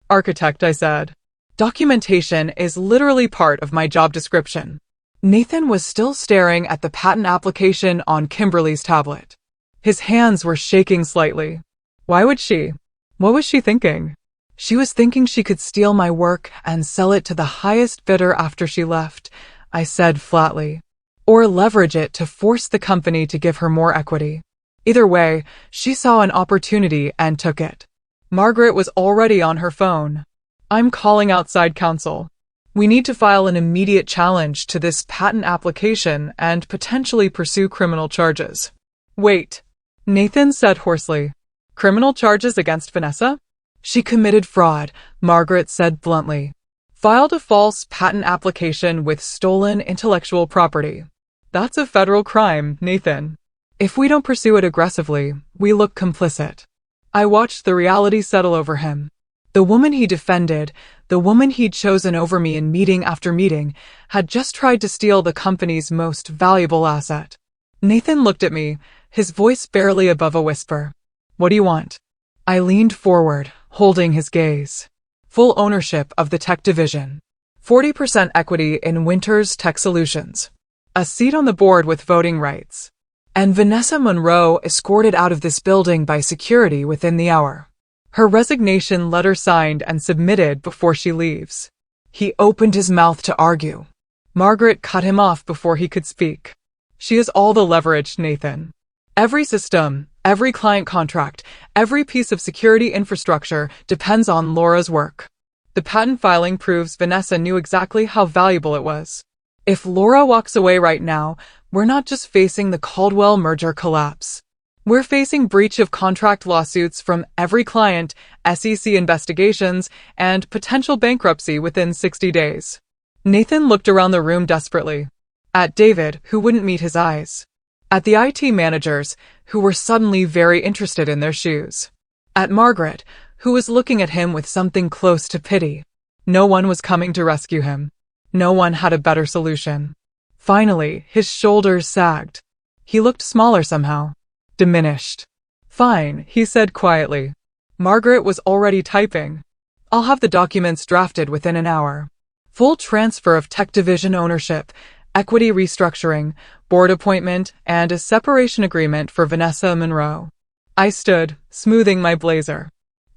architect, I said. Documentation is literally part of my job description. Nathan was still staring at the patent application on Kimberly's tablet. His hands were shaking slightly. Why would she? What was she thinking? She was thinking she could steal my work and sell it to the highest bidder after she left, I said flatly. Or leverage it to force the company to give her more equity. Either way, she saw an opportunity and took it. Margaret was already on her phone. I'm calling outside counsel. We need to file an immediate challenge to this patent application and potentially pursue criminal charges. Wait, Nathan said hoarsely. Criminal charges against Vanessa? She committed fraud, Margaret said bluntly. Filed a false patent application with stolen intellectual property. That's a federal crime, Nathan. If we don't pursue it aggressively, we look complicit. I watched the reality settle over him. The woman he defended, the woman he'd chosen over me in meeting after meeting, had just tried to steal the company's most valuable asset. Nathan looked at me, his voice barely above a whisper. What do you want? I leaned forward, holding his gaze. Full ownership of the tech division. 40% equity in Winter's Tech Solutions. A seat on the board with voting rights. And Vanessa Monroe escorted out of this building by security within the hour. Her resignation letter signed and submitted before she leaves. He opened his mouth to argue. Margaret cut him off before he could speak. She has all the leverage, Nathan. Every system, every client contract, every piece of security infrastructure depends on Laura's work. The patent filing proves Vanessa knew exactly how valuable it was. If Laura walks away right now, we're not just facing the Caldwell merger collapse. We're facing breach of contract lawsuits from every client, SEC investigations, and potential bankruptcy within 60 days. Nathan looked around the room desperately. At David, who wouldn't meet his eyes. At the IT managers, who were suddenly very interested in their shoes. At Margaret, who was looking at him with something close to pity. No one was coming to rescue him. No one had a better solution. Finally, his shoulders sagged. He looked smaller somehow. Diminished. Fine, he said quietly. Margaret was already typing. I'll have the documents drafted within an hour. Full transfer of tech division ownership, equity restructuring, board appointment, and a separation agreement for Vanessa Monroe. I stood, smoothing my blazer.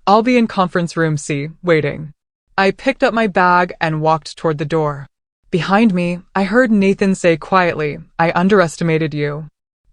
I'll be in conference room C, waiting. I picked up my bag and walked toward the door. Behind me, I heard Nathan say quietly, I underestimated you.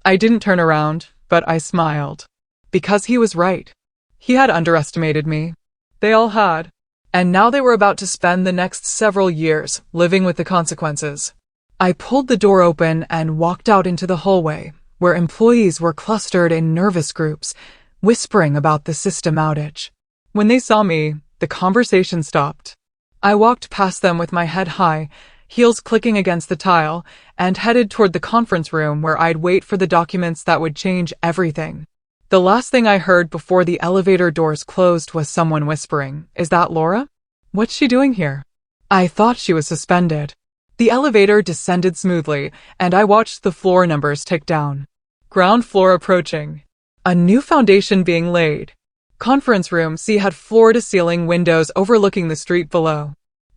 I didn't turn around, but I smiled. Because he was right. He had underestimated me. They all had. And now they were about to spend the next several years living with the consequences. I pulled the door open and walked out into the hallway, where employees were clustered in nervous groups, whispering about the system outage. When they saw me, the conversation stopped. I walked past them with my head high, heels clicking against the tile, and headed toward the conference room where I'd wait for the documents that would change everything. The last thing I heard before the elevator doors closed was someone whispering, "Is that Laura? What's she doing here?" I thought she was suspended. The elevator descended smoothly, and I watched the floor numbers tick down. Ground floor approaching. A new foundation being laid. Conference room C had floor-to-ceiling windows overlooking the street below.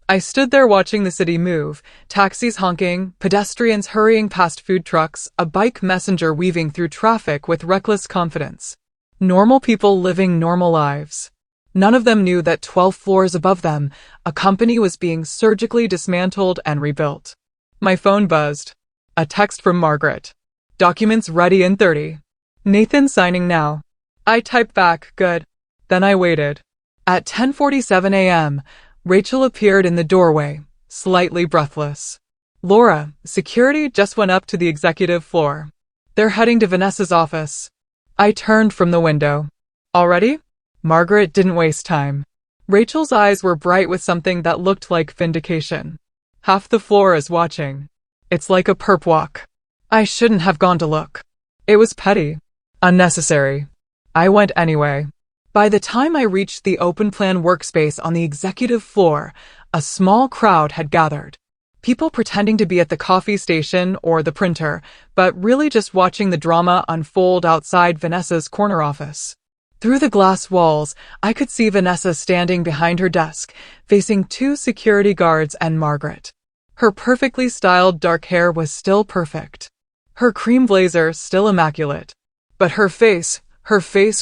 I stood there watching the city move, taxis honking, pedestrians hurrying past food trucks, a bike messenger weaving through traffic with reckless confidence. Normal people living normal lives. None of them knew that 12 floors above them, a company was being surgically dismantled and rebuilt. My phone buzzed. A text from Margaret. Documents ready in 30. Nathan signing now. I typed back, good. Then I waited. At 10:47 a.m., Rachel appeared in the doorway, slightly breathless. Laura, security just went up to the executive floor. They're heading to Vanessa's office. I turned from the window. Already? Margaret didn't waste time. Rachel's eyes were bright with something that looked like vindication. Half the floor is watching. It's like a perp walk. I shouldn't have gone to look. It was petty. Unnecessary. I went anyway. By the time I reached the open plan workspace on the executive floor, a small crowd had gathered. People pretending to be at the coffee station or the printer, but really just watching the drama unfold outside Vanessa's corner office. Through the glass walls, I could see Vanessa standing behind her desk, facing 2 security guards and Margaret. Her perfectly styled dark hair was still perfect. Her cream blazer still immaculate. But her face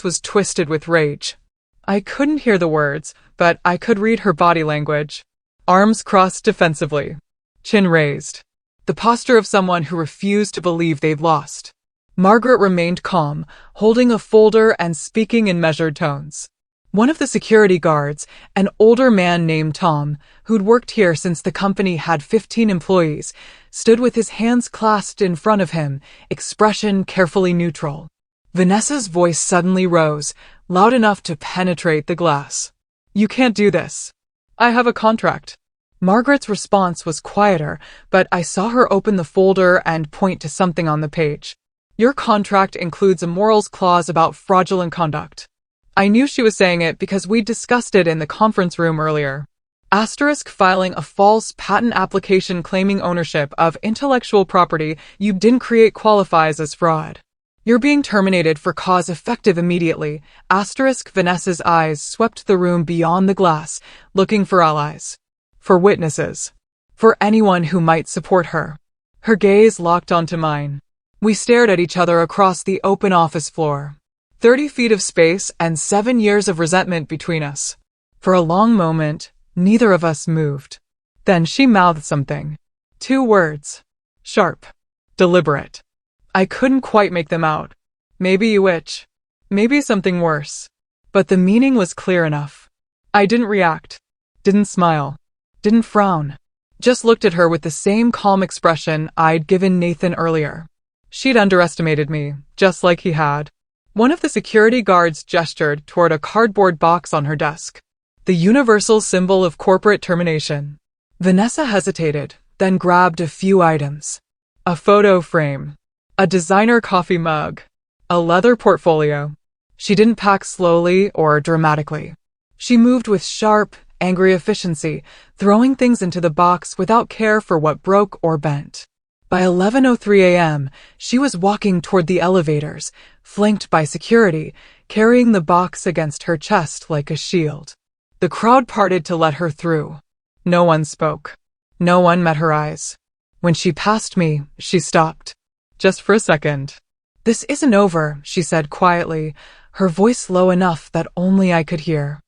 was twisted with rage. I couldn't hear the words, but I could read her body language. Arms crossed defensively. Chin raised. The posture of someone who refused to believe they'd lost. Margaret remained calm, holding a folder and speaking in measured tones. One of the security guards, an older man named Tom, who'd worked here since the company had 15 employees, stood with his hands clasped in front of him, expression carefully neutral. Vanessa's voice suddenly rose, loud enough to penetrate the glass. You can't do this. I have a contract. Margaret's response was quieter, but I saw her open the folder and point to something on the page. Your contract includes a morals clause about fraudulent conduct. I knew she was saying it because we discussed it in the conference room earlier. Asterisk filing a false patent application claiming ownership of intellectual property you didn't create qualifies as fraud. You're being terminated for cause effective immediately. Asterisk Vanessa's eyes swept the room beyond the glass, looking for allies. For witnesses. For anyone who might support her. Her gaze locked onto mine. We stared at each other across the open office floor. 30 feet of space and 7 years of resentment between us. For a long moment, neither of us moved. Then she mouthed something. 2 words. Sharp. Deliberate. I couldn't quite make them out. Maybe you itch. Maybe something worse. But the meaning was clear enough. I didn't react. Didn't smile. Didn't frown. Just looked at her with the same calm expression I'd given Nathan earlier. She'd underestimated me, just like he had. One of the security guards gestured toward a cardboard box on her desk. The universal symbol of corporate termination. Vanessa hesitated, then grabbed a few items. A photo frame. A designer coffee mug. A leather portfolio. She didn't pack slowly or dramatically. She moved with sharp, angry efficiency, throwing things into the box without care for what broke or bent. By 11:03 a.m., she was walking toward the elevators, flanked by security, carrying the box against her chest like a shield. The crowd parted to let her through. No one spoke. No one met her eyes. When she passed me, she stopped. Just for a second. This isn't over, she said quietly, her voice low enough that only I could hear.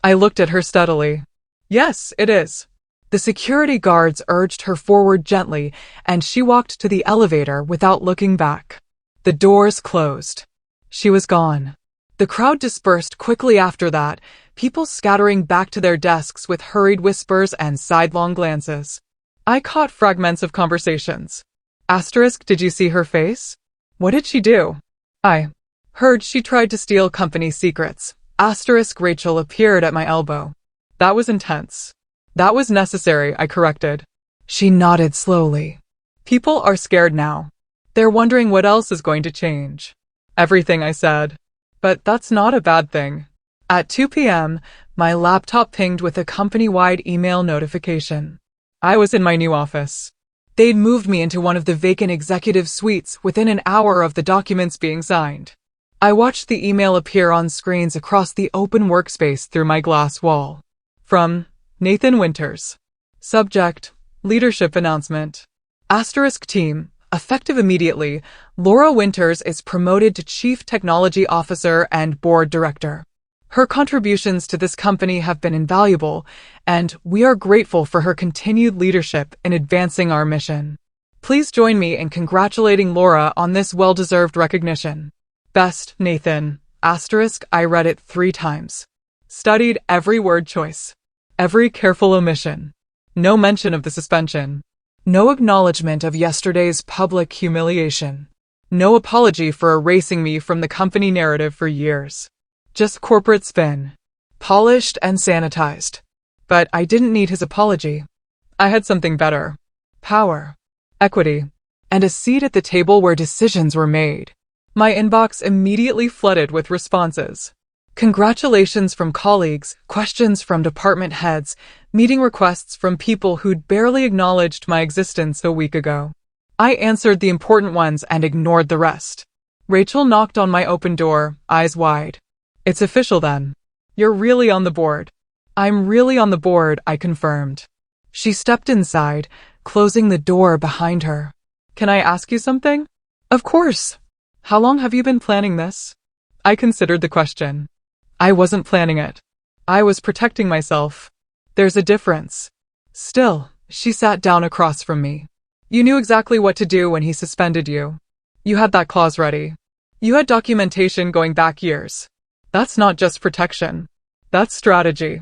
I looked at her steadily. Yes, it is. The security guards urged her forward gently, and she walked to the elevator without looking back. The doors closed. She was gone. The crowd dispersed quickly after that, people scattering back to their desks with hurried whispers and sidelong glances. I caught fragments of conversations. Asterisk, did you see her face? What did she do? I heard she tried to steal company secrets. Asterisk, Rachel appeared at my elbow. That was intense. That was necessary, I corrected. She nodded slowly. People are scared now. They're wondering what else is going to change. Everything, I said. But that's not a bad thing. At 2 p.m., my laptop pinged with a company-wide email notification. I was in my new office. They'd moved me into one of the vacant executive suites within an hour of the documents being signed. I watched the email appear on screens across the open workspace through my glass wall. From Nathan Winters. Subject: Leadership Announcement. Asterisk team. Effective immediately, Laura Winters is promoted to Chief Technology Officer and Board Director. Her contributions to this company have been invaluable, and we are grateful for her continued leadership in advancing our mission. Please join me in congratulating Laura on this well-deserved recognition. Best, Nathan. Asterisk, I read it 3 times. Studied every word choice. Every careful omission. No mention of the suspension. No acknowledgement of yesterday's public humiliation. No apology for erasing me from the company narrative for years. Just corporate spin. Polished and sanitized. But I didn't need his apology. I had something better. Power. Equity. And a seat at the table where decisions were made. My inbox immediately flooded with responses. Congratulations from colleagues, questions from department heads, meeting requests from people who'd barely acknowledged my existence a week ago. I answered the important ones and ignored the rest. Rachel knocked on my open door, eyes wide. It's official then. You're really on the board. I'm really on the board, I confirmed. She stepped inside, closing the door behind her. Can I ask you something? Of course. How long have you been planning this? I considered the question. I wasn't planning it. I was protecting myself. There's a difference. Still, she sat down across from me. You knew exactly what to do when he suspended you. You had that clause ready. You had documentation going back years. That's not just protection. That's strategy.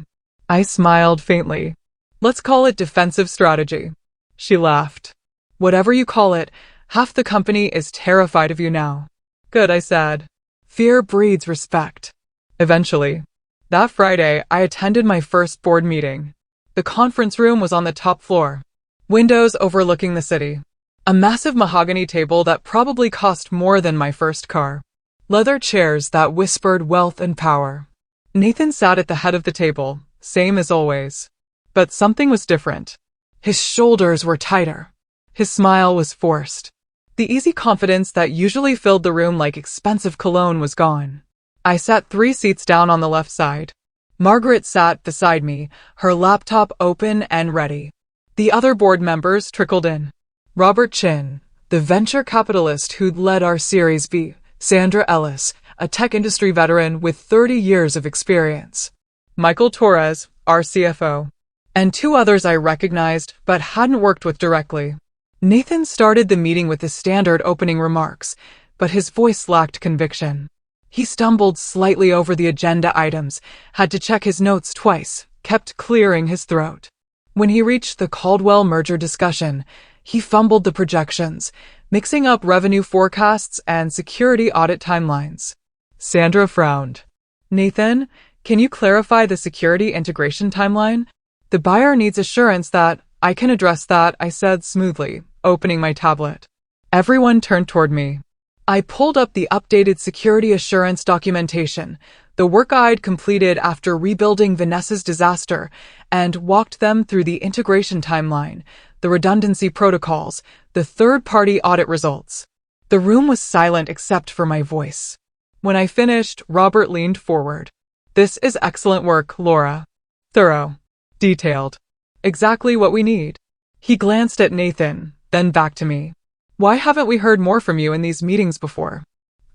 I smiled faintly. Let's call it defensive strategy. She laughed. Whatever you call it, half the company is terrified of you now. Good, I said. Fear breeds respect. Eventually. That Friday, I attended my first board meeting. The conference room was on the top floor. Windows overlooking the city. A massive mahogany table that probably cost more than my first car. Leather chairs that whispered wealth and power. Nathan sat at the head of the table, same as always. But something was different. His shoulders were tighter. His smile was forced. The easy confidence that usually filled the room like expensive cologne was gone. I sat 3 seats down on the left side. Margaret sat beside me, her laptop open and ready. The other board members trickled in. Robert Chin, the venture capitalist who'd led our Series B. Sandra Ellis, a tech industry veteran with 30 years of experience. Michael Torres, our CFO. And 2 others I recognized but hadn't worked with directly. Nathan started the meeting with the standard opening remarks, but his voice lacked conviction. He stumbled slightly over the agenda items, had to check his notes twice, kept clearing his throat. When he reached the Caldwell merger discussion, he fumbled the projections, mixing up revenue forecasts and security audit timelines. Sandra frowned. Nathan, can you clarify the security integration timeline? The buyer needs assurance that I can address that, I said smoothly, opening my tablet. Everyone turned toward me. I pulled up the updated security assurance documentation, the work I'd completed after rebuilding Vanessa's disaster, and walked them through the integration timeline, the redundancy protocols, the third-party audit results. The room was silent except for my voice. When I finished, Robert leaned forward. This is excellent work, Laura. Thorough. Detailed. Exactly what we need. He glanced at Nathan, then back to me. Why haven't we heard more from you in these meetings before?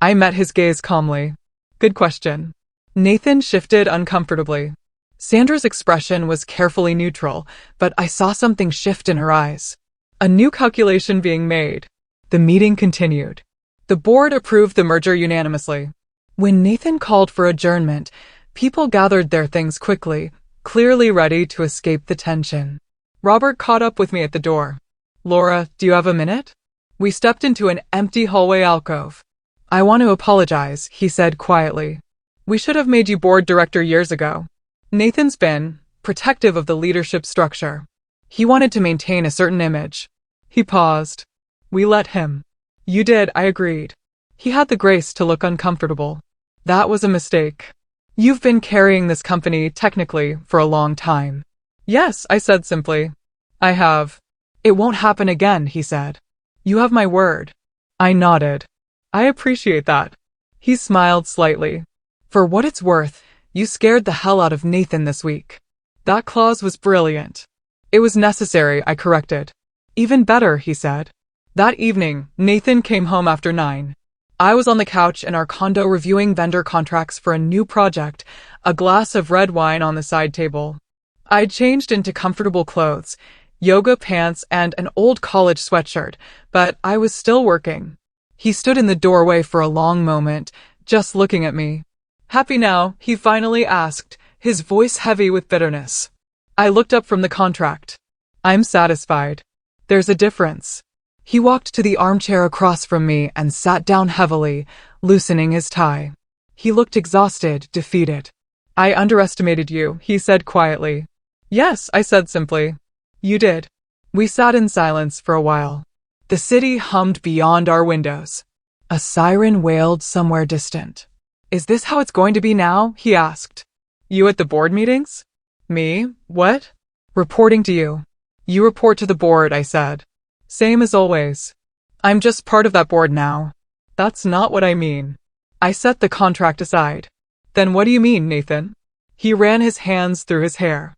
I met his gaze calmly. Good question. Nathan shifted uncomfortably. Sandra's expression was carefully neutral, but I saw something shift in her eyes. A new calculation being made. The meeting continued. The board approved the merger unanimously. When Nathan called for adjournment, people gathered their things quickly, clearly ready to escape the tension. Robert caught up with me at the door. Laura, do you have a minute? We stepped into an empty hallway alcove. I want to apologize, he said quietly. We should have made you board director years ago. Nathan's been protective of the leadership structure. He wanted to maintain a certain image. He paused. We let him. You did, I agreed. He had the grace to look uncomfortable. That was a mistake. You've been carrying this company, technically, for a long time. Yes, I said simply. I have. It won't happen again, he said. You have my word. I nodded. I appreciate that. He smiled slightly. For what it's worth, you scared the hell out of Nathan this week. That clause was brilliant. It was necessary, I corrected. Even better, he said. That evening, Nathan came home after 9. I was on the couch in our condo reviewing vendor contracts for a new project, a glass of red wine on the side table. I'd changed into comfortable clothes, yoga pants and an old college sweatshirt, but I was still working. He stood in the doorway for a long moment, just looking at me. Happy now? He finally asked, his voice heavy with bitterness. I looked up from the contract. I'm satisfied. There's a difference. He walked to the armchair across from me and sat down heavily, loosening his tie. He looked exhausted, defeated. I underestimated you, he said quietly. Yes, I said simply. You did. We sat in silence for a while. The city hummed beyond our windows. A siren wailed somewhere distant. Is this how it's going to be now? He asked. You at the board meetings? Me? What? Reporting to you. You report to the board, I said. Same as always. I'm just part of that board now. That's not what I mean. I set the contract aside. Then what do you mean, Nathan? He ran his hands through his hair.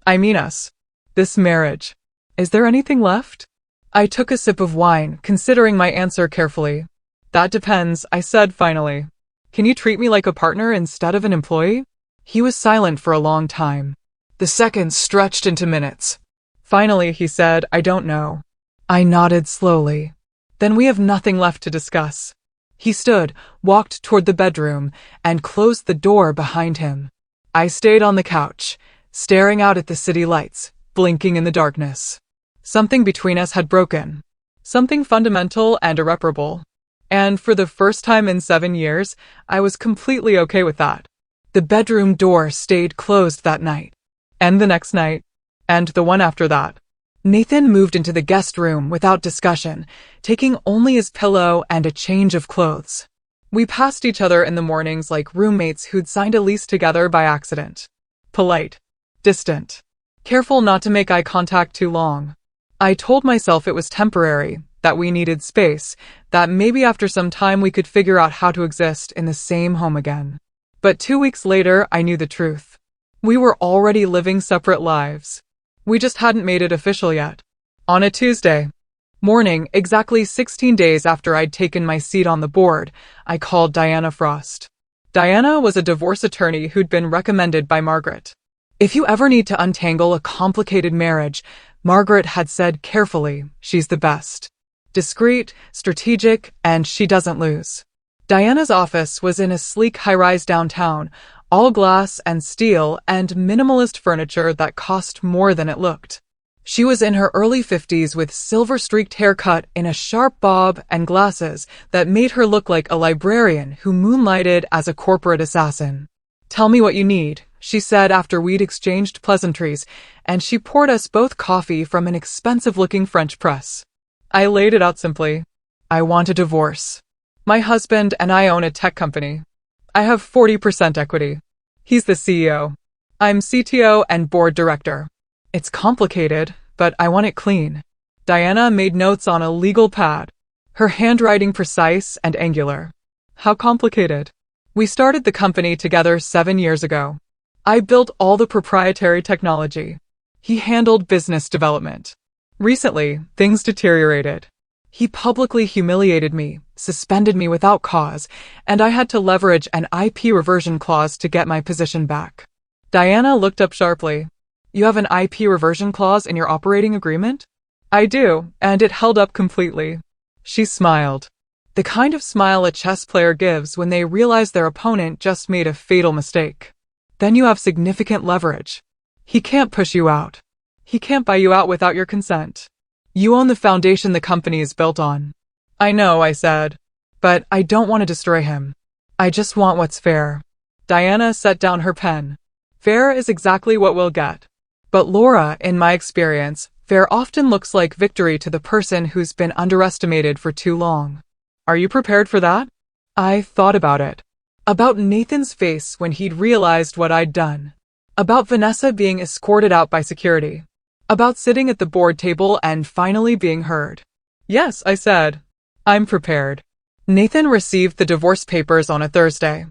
I mean us. This marriage. Is there anything left? I took a sip of wine, considering my answer carefully. That depends, I said finally. Can you treat me like a partner instead of an employee? He was silent for a long time. The seconds stretched into minutes. Finally, he said, I don't know. I nodded slowly. Then we have nothing left to discuss. He stood, walked toward the bedroom, and closed the door behind him. I stayed on the couch, staring out at the city lights, blinking in the darkness. Something between us had broken. Something fundamental and irreparable. And for the first time in 7 years, I was completely okay with that. The bedroom door stayed closed that night. And the next night. And the one after that. Nathan moved into the guest room without discussion, taking only his pillow and a change of clothes. We passed each other in the mornings like roommates who'd signed a lease together by accident. Polite. Distant. Careful not to make eye contact too long. I told myself it was temporary, that we needed space, that maybe after some time we could figure out how to exist in the same home again. But 2 weeks later, I knew the truth. We were already living separate lives. We just hadn't made it official yet. On a Tuesday morning, exactly 16 days after I'd taken my seat on the board, I called Diana Frost. Diana was a divorce attorney who'd been recommended by Margaret. If you ever need to untangle a complicated marriage, Margaret had said carefully, she's the best. Discreet, strategic, and she doesn't lose. Diana's office was in a sleek high-rise downtown, all glass and steel and minimalist furniture that cost more than it looked. She was in her early 50s with silver-streaked haircut in a sharp bob and glasses that made her look like a librarian who moonlighted as a corporate assassin. Tell me what you need, she said after we'd exchanged pleasantries, and she poured us both coffee from an expensive-looking French press. I laid it out simply. I want a divorce. My husband and I own a tech company. I have 40% equity. He's the CEO. I'm CTO and board director. It's complicated, but I want it clean. Diana made notes on a legal pad, her handwriting precise and angular. How complicated? We started the company together 7 years ago. I built all the proprietary technology. He handled business development. Recently, things deteriorated. He publicly humiliated me, suspended me without cause, and I had to leverage an IP reversion clause to get my position back. Diana looked up sharply. You have an IP reversion clause in your operating agreement? I do, and it held up completely. She smiled. The kind of smile a chess player gives when they realize their opponent just made a fatal mistake. Then you have significant leverage. He can't push you out. He can't buy you out without your consent. You own the foundation the company is built on. I know, I said. But I don't want to destroy him. I just want what's fair. Diana set down her pen. Fair is exactly what we'll get. But Laura, in my experience, fair often looks like victory to the person who's been underestimated for too long. Are you prepared for that? I thought about it. About Nathan's face when he'd realized what I'd done. About Vanessa being escorted out by security. About sitting at the board table and finally being heard. Yes, I said. I'm prepared. Nathan received the divorce papers on a Thursday.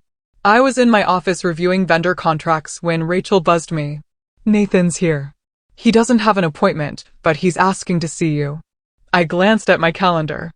I was in my office reviewing vendor contracts when Rachel buzzed me. Nathan's here. He doesn't have an appointment, but he's asking to see you. I glanced at my calendar.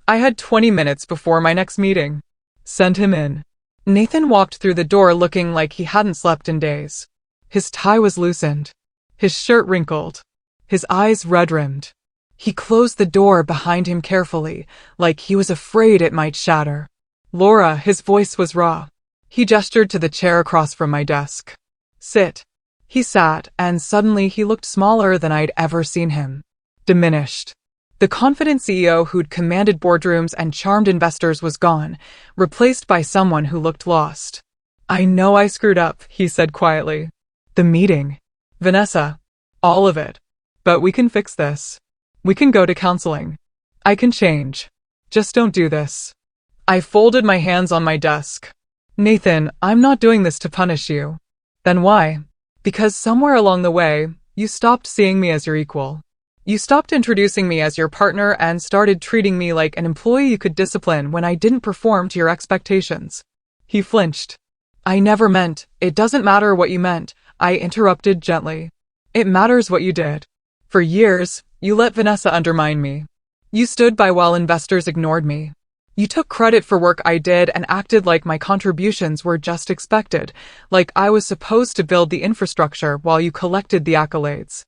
I had 20 minutes before my next meeting. Send him in. Nathan walked through the door looking like he hadn't slept in days. His tie was loosened. His shirt wrinkled. His eyes red-rimmed. He closed the door behind him carefully, like he was afraid it might shatter. Laura, his voice was raw. He gestured to the chair across from my desk. Sit. He sat, and suddenly he looked smaller than I'd ever seen him. Diminished. The confident CEO who'd commanded boardrooms and charmed investors was gone, replaced by someone who looked lost. I know I screwed up, he said quietly. The meeting. Vanessa. All of it. But we can fix this. We can go to counseling. I can change. Just don't do this. I folded my hands on my desk. Nathan, I'm not doing this to punish you. Then why? Because somewhere along the way, you stopped seeing me as your equal. You stopped introducing me as your partner and started treating me like an employee you could discipline when I didn't perform to your expectations. He flinched. I never meant, it doesn't matter what you meant, I interrupted gently. It matters what you did. For years, you let Vanessa undermine me. You stood by while investors ignored me. You took credit for work I did and acted like my contributions were just expected, like I was supposed to build the infrastructure while you collected the accolades.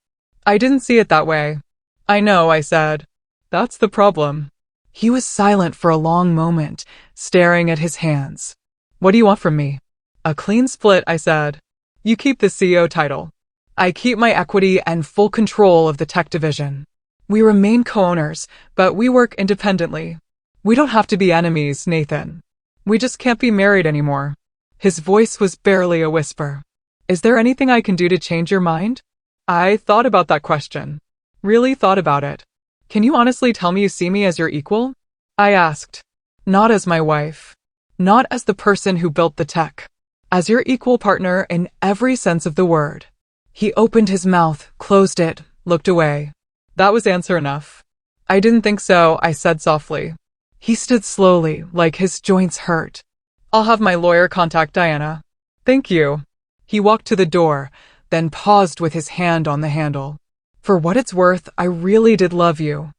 I didn't see it that way. I know, I said. That's the problem. He was silent for a long moment, staring at his hands. What do you want from me? A clean split, I said. You keep the CEO title. I keep my equity and full control of the tech division. We remain co-owners, but we work independently. We don't have to be enemies, Nathan. We just can't be married anymore. His voice was barely a whisper. Is there anything I can do to change your mind? I thought about that question. Really thought about it. Can you honestly tell me you see me as your equal? I asked. Not as my wife. Not as the person who built the tech. As your equal partner in every sense of the word. He opened his mouth, closed it, looked away. That was answer enough. I didn't think so, I said softly. He stood slowly, like his joints hurt. I'll have my lawyer contact Diana. Thank you. He walked to the door, then paused with his hand on the handle. For what it's worth, I really did love you.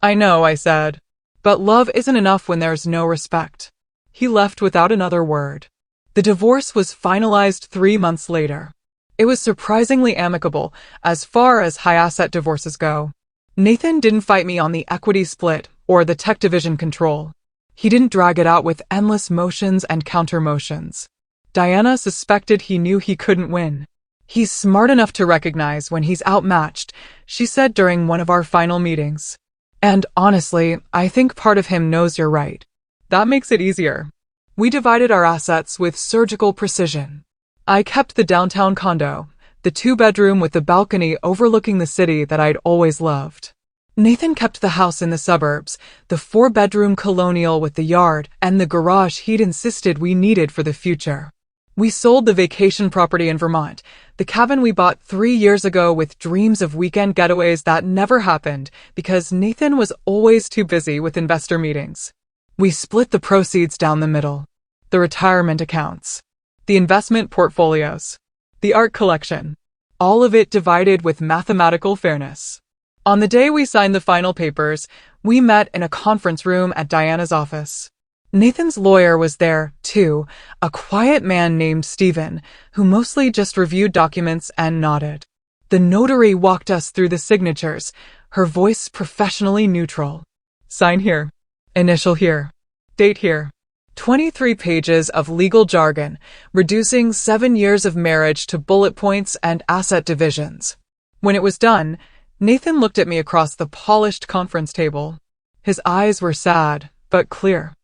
I know, I said. But love isn't enough when there's no respect. He left without another word. The divorce was finalized 3 months later. It was surprisingly amicable, as far as high-asset divorces go. Nathan didn't fight me on the equity split or the tech division control. He didn't drag it out with endless motions and counter-motions. Diana suspected he knew he couldn't win. He's smart enough to recognize when he's outmatched, she said during one of our final meetings. And honestly, I think part of him knows you're right. That makes it easier. We divided our assets with surgical precision. I kept the downtown condo, the 2-bedroom with the balcony overlooking the city that I'd always loved. Nathan kept the house in the suburbs, the 4-bedroom colonial with the yard and the garage he'd insisted we needed for the future. We sold the vacation property in Vermont, the cabin we bought 3 years ago with dreams of weekend getaways that never happened because Nathan was always too busy with investor meetings. We split the proceeds down the middle. The retirement accounts. The investment portfolios. The art collection. All of it divided with mathematical fairness. On the day we signed the final papers, we met in a conference room at Diana's office. Nathan's lawyer was there, too, a quiet man named Stephen, who mostly just reviewed documents and nodded. The notary walked us through the signatures, her voice professionally neutral. Sign here. Initial here. Date here. 23 pages of legal jargon, reducing 7 years of marriage to bullet points and asset divisions. When it was done, Nathan looked at me across the polished conference table. His eyes were sad, but clear.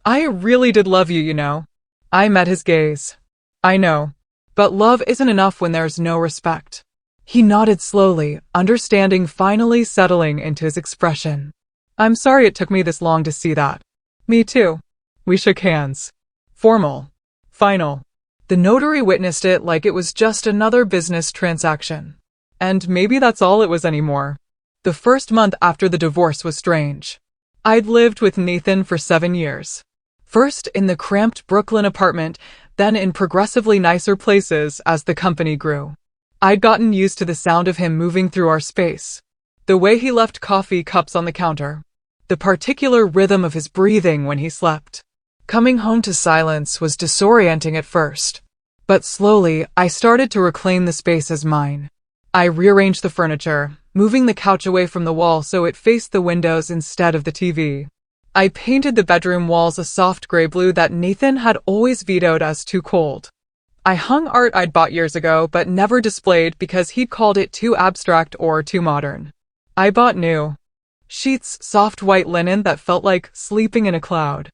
I really did love you, you know. I met his gaze. I know. But love isn't enough when there's no respect. He nodded slowly, understanding finally settling into his expression. I'm sorry it took me this long to see that. Me too. We shook hands. Formal. Final. The notary witnessed it like it was just another business transaction. And maybe that's all it was anymore. The first month after the divorce was strange. I'd lived with Nathan for 7 years. First in the cramped Brooklyn apartment, then in progressively nicer places as the company grew. I'd gotten used to the sound of him moving through our space. The way he left coffee cups on the counter. The particular rhythm of his breathing when he slept. Coming home to silence was disorienting at first. But slowly, I started to reclaim the space as mine. I rearranged the furniture, moving the couch away from the wall so it faced the windows instead of the TV. I painted the bedroom walls a soft gray blue that Nathan had always vetoed as too cold. I hung art I'd bought years ago but never displayed because he'd called it too abstract or too modern. I bought new sheets, soft white linen that felt like sleeping in a cloud.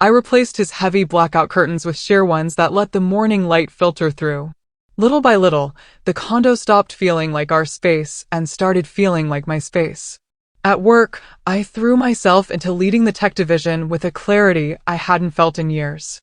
I replaced his heavy blackout curtains with sheer ones that let the morning light filter through. Little by little, the condo stopped feeling like our space and started feeling like my space. At work, I threw myself into leading the tech division with a clarity I hadn't felt in years.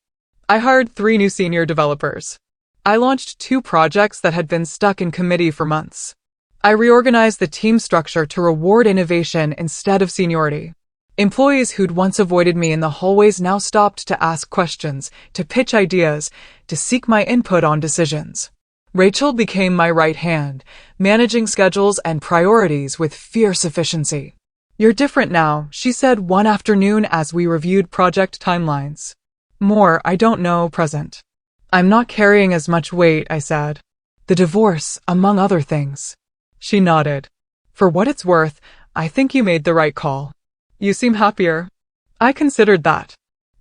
I hired 3 new senior developers. I launched 2 projects that had been stuck in committee for months. I reorganized the team structure to reward innovation instead of seniority. Employees who'd once avoided me in the hallways now stopped to ask questions, to pitch ideas, to seek my input on decisions. Rachel became my right hand, managing schedules and priorities with fierce efficiency. "You're different now," she said one afternoon as we reviewed project timelines. "More, I don't know, present." "I'm not carrying as much weight," I said. "The divorce, among other things." She nodded. "For what it's worth, I think you made the right call. You seem happier." I considered that.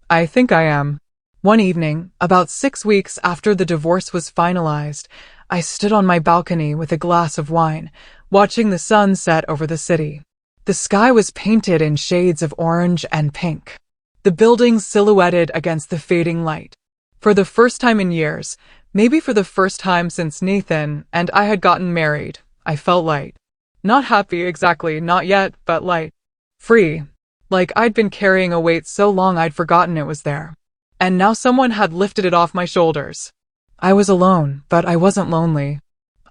"I think I am." One evening, about 6 weeks after the divorce was finalized, I stood on my balcony with a glass of wine, watching the sun set over the city. The sky was painted in shades of orange and pink. The buildings silhouetted against the fading light. For the first time in years, maybe for the first time since Nathan and I had gotten married, I felt light. Not happy exactly, not yet, but light. Free. Like I'd been carrying a weight so long I'd forgotten it was there. And now someone had lifted it off my shoulders. I was alone, but I wasn't lonely.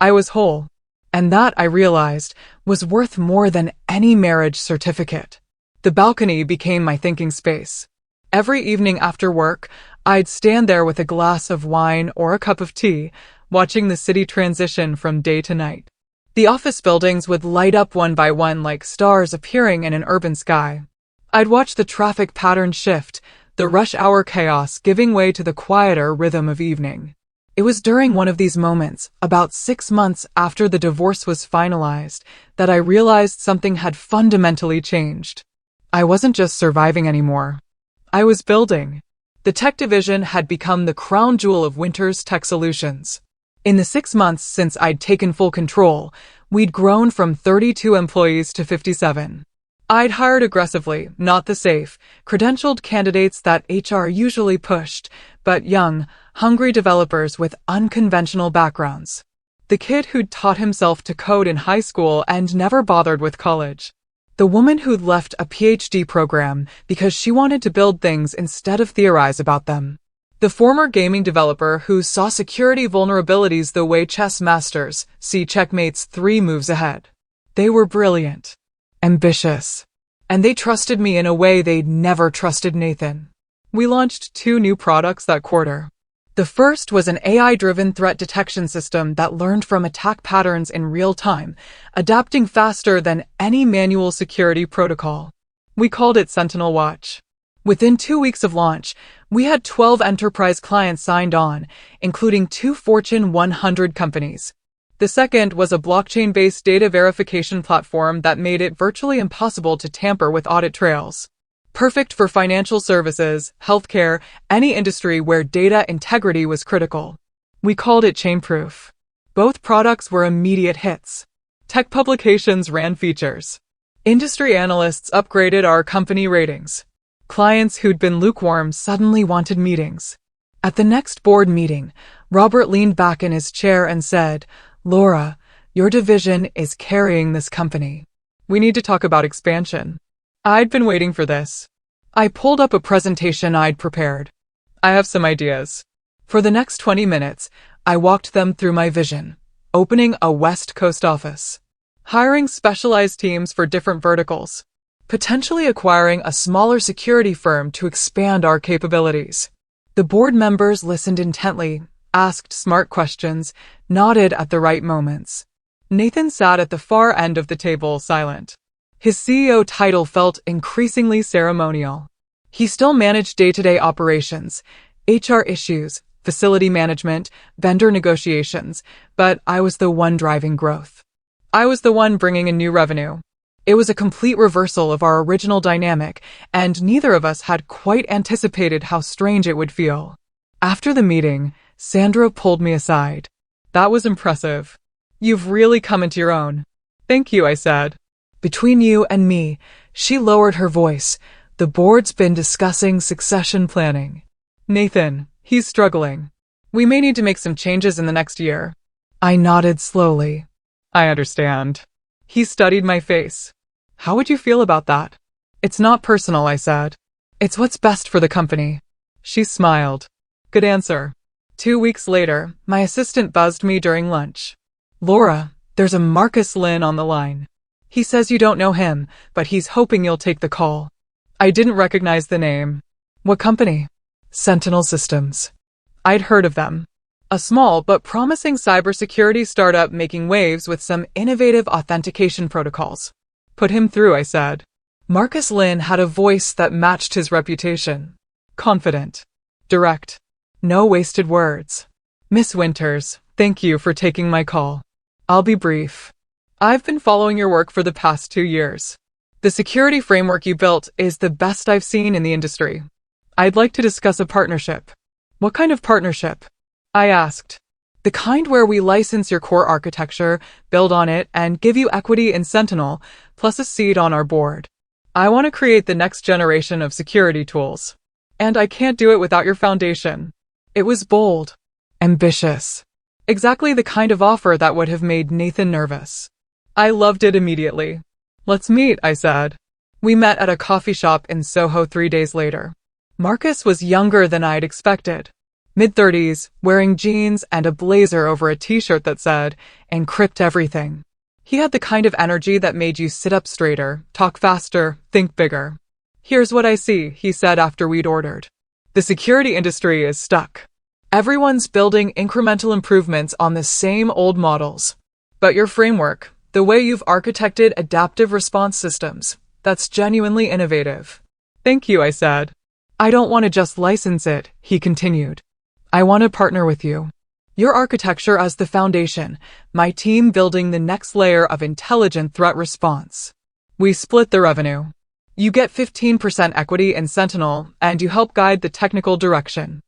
I was whole. And that, I realized, was worth more than any marriage certificate. The balcony became my thinking space. Every evening after work, I'd stand there with a glass of wine or a cup of tea, watching the city transition from day to night. The office buildings would light up one by one like stars appearing in an urban sky. I'd watch the traffic pattern shift, the rush hour chaos giving way to the quieter rhythm of evening. It was during one of these moments, about 6 months after the divorce was finalized, that I realized something had fundamentally changed. I wasn't just surviving anymore. I was building. The tech division had become the crown jewel of Winter's Tech Solutions. In the 6 months since I'd taken full control, we'd grown from 32 employees to 57. I'd hired aggressively, not the safe, credentialed candidates that HR usually pushed, but young, hungry developers with unconventional backgrounds. The kid who'd taught himself to code in high school and never bothered with college. The woman who'd left a PhD program because she wanted to build things instead of theorize about them. The former gaming developer who saw security vulnerabilities the way chess masters see checkmates 3 moves ahead. They were brilliant. Ambitious. And they trusted me in a way they'd never trusted Nathan. We launched 2 new products that quarter. The first was an AI-driven threat detection system that learned from attack patterns in real time, adapting faster than any manual security protocol. We called it Sentinel Watch. Within 2 weeks of launch, we had 12 enterprise clients signed on, including 2 Fortune 100 companies. The second was a blockchain-based data verification platform that made it virtually impossible to tamper with audit trails. Perfect for financial services, healthcare, any industry where data integrity was critical. We called it Chainproof. Both products were immediate hits. Tech publications ran features. Industry analysts upgraded our company ratings. Clients who'd been lukewarm suddenly wanted meetings. At the next board meeting, Robert leaned back in his chair and said, "Laura, your division is carrying this company. We need to talk about expansion." I'd been waiting for this. I pulled up a presentation I'd prepared. "I have some ideas." For the next 20 minutes, I walked them through my vision, opening a West Coast office, hiring specialized teams for different verticals, potentially acquiring a smaller security firm to expand our capabilities. The board members listened intently, asked smart questions, nodded at the right moments. Nathan sat at the far end of the table, silent. His CEO title felt increasingly ceremonial. He still managed day-to-day operations, HR issues, facility management, vendor negotiations, but I was the one driving growth. I was the one bringing in new revenue. It was a complete reversal of our original dynamic, and neither of us had quite anticipated how strange it would feel. After the meeting, Sandra pulled me aside. That was impressive. You've really come into your own. Thank you, I said. Between you and me, she lowered her voice. The board's been discussing succession planning. Nathan, he's struggling. We may need to make some changes in the next year. I nodded slowly. I understand. He studied my face. How would you feel about that? It's not personal, I said. It's what's best for the company. She smiled. Good answer. 2 weeks later, my assistant buzzed me during lunch. Laura, there's a Marcus Lynn on the line. He says you don't know him, but he's hoping you'll take the call. I didn't recognize the name. What company? Sentinel Systems. I'd heard of them. A small but promising cybersecurity startup making waves with some innovative authentication protocols. Put him through, I said. Marcus Lynn had a voice that matched his reputation. Confident. Direct. No wasted words. Miss Winters, thank you for taking my call. I'll be brief. I've been following your work for the past 2 years. The security framework you built is the best I've seen in the industry. I'd like to discuss a partnership. What kind of partnership? I asked. The kind where we license your core architecture, build on it, and give you equity in Sentinel, plus a seat on our board. I want to create the next generation of security tools. And I can't do it without your foundation. It was bold. Ambitious. Exactly the kind of offer that would have made Nathan nervous. I loved it immediately. Let's meet, I said. We met at a coffee shop in Soho 3 days later. Marcus was younger than I'd expected. Mid-30s, wearing jeans and a blazer over a t-shirt that said, "Encrypt everything." He had the kind of energy that made you sit up straighter, talk faster, think bigger. Here's what I see, he said after we'd ordered. The security industry is stuck. Everyone's building incremental improvements on the same old models. But your framework, the way you've architected adaptive response systems, that's genuinely innovative. Thank you, I said. I don't want to just license it, he continued. I want to partner with you. Your architecture as the foundation, my team building the next layer of intelligent threat response. We split the revenue. You get 15% equity in Sentinel, and you help guide the technical direction.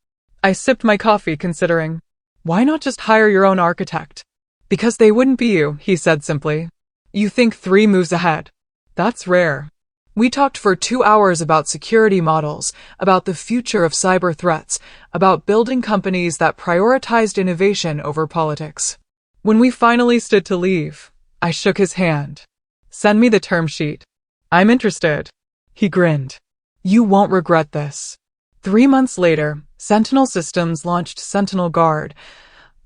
I sipped my coffee, considering, why not just hire your own architect? Because they wouldn't be you, he said simply. You think 3 moves ahead. That's rare. We talked for 2 hours about security models, about the future of cyber threats, about building companies that prioritized innovation over politics. When we finally stood to leave, I shook his hand. Send me the term sheet. I'm interested. He grinned. You won't regret this. 3 months later, Sentinel Systems launched Sentinel Guard,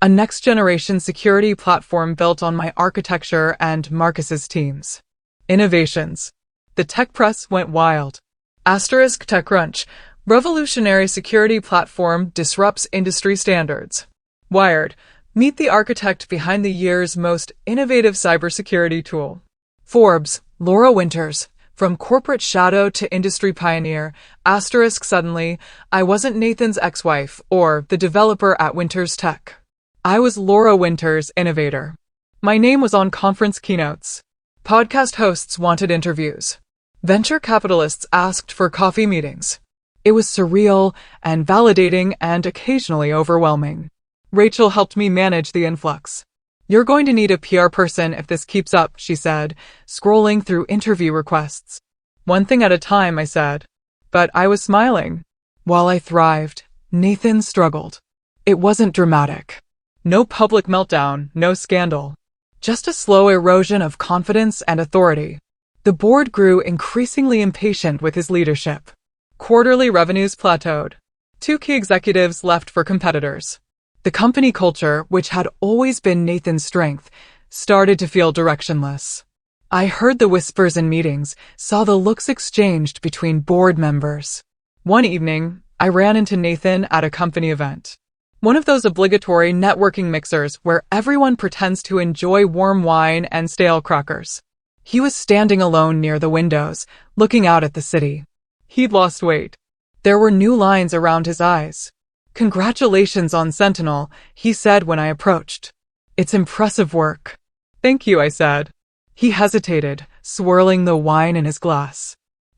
a next-generation security platform built on my architecture and Marcus's teams. Innovations. The tech press went wild. TechCrunch, revolutionary security platform disrupts industry standards. Wired, meet the architect behind the year's most innovative cybersecurity tool. Forbes, Laura Winters, from corporate shadow to industry pioneer. Suddenly, I wasn't Nathan's ex-wife or the developer at Winters Tech. I was Laura Winters, innovator. My name was on conference keynotes. Podcast hosts wanted interviews. Venture capitalists asked for coffee meetings. It was surreal and validating and occasionally overwhelming. Rachel helped me manage the influx. You're going to need a PR person if this keeps up, she said, scrolling through interview requests. One thing at a time, I said. But I was smiling. While I thrived, Nathan struggled. It wasn't dramatic. No public meltdown, no scandal. Just a slow erosion of confidence and authority. The board grew increasingly impatient with his leadership. Quarterly revenues plateaued. 2 key executives left for competitors. The company culture, which had always been Nathan's strength, started to feel directionless. I heard the whispers in meetings, saw the looks exchanged between board members. One evening, I ran into Nathan at a company event. One of those obligatory networking mixers where everyone pretends to enjoy warm wine and stale crackers. He was standing alone near the windows, looking out at the city. He'd lost weight. There were new lines around his eyes. "Congratulations on Sentinel," he said when I approached. "It's impressive work." "Thank you," I said. He hesitated, swirling the wine in his glass.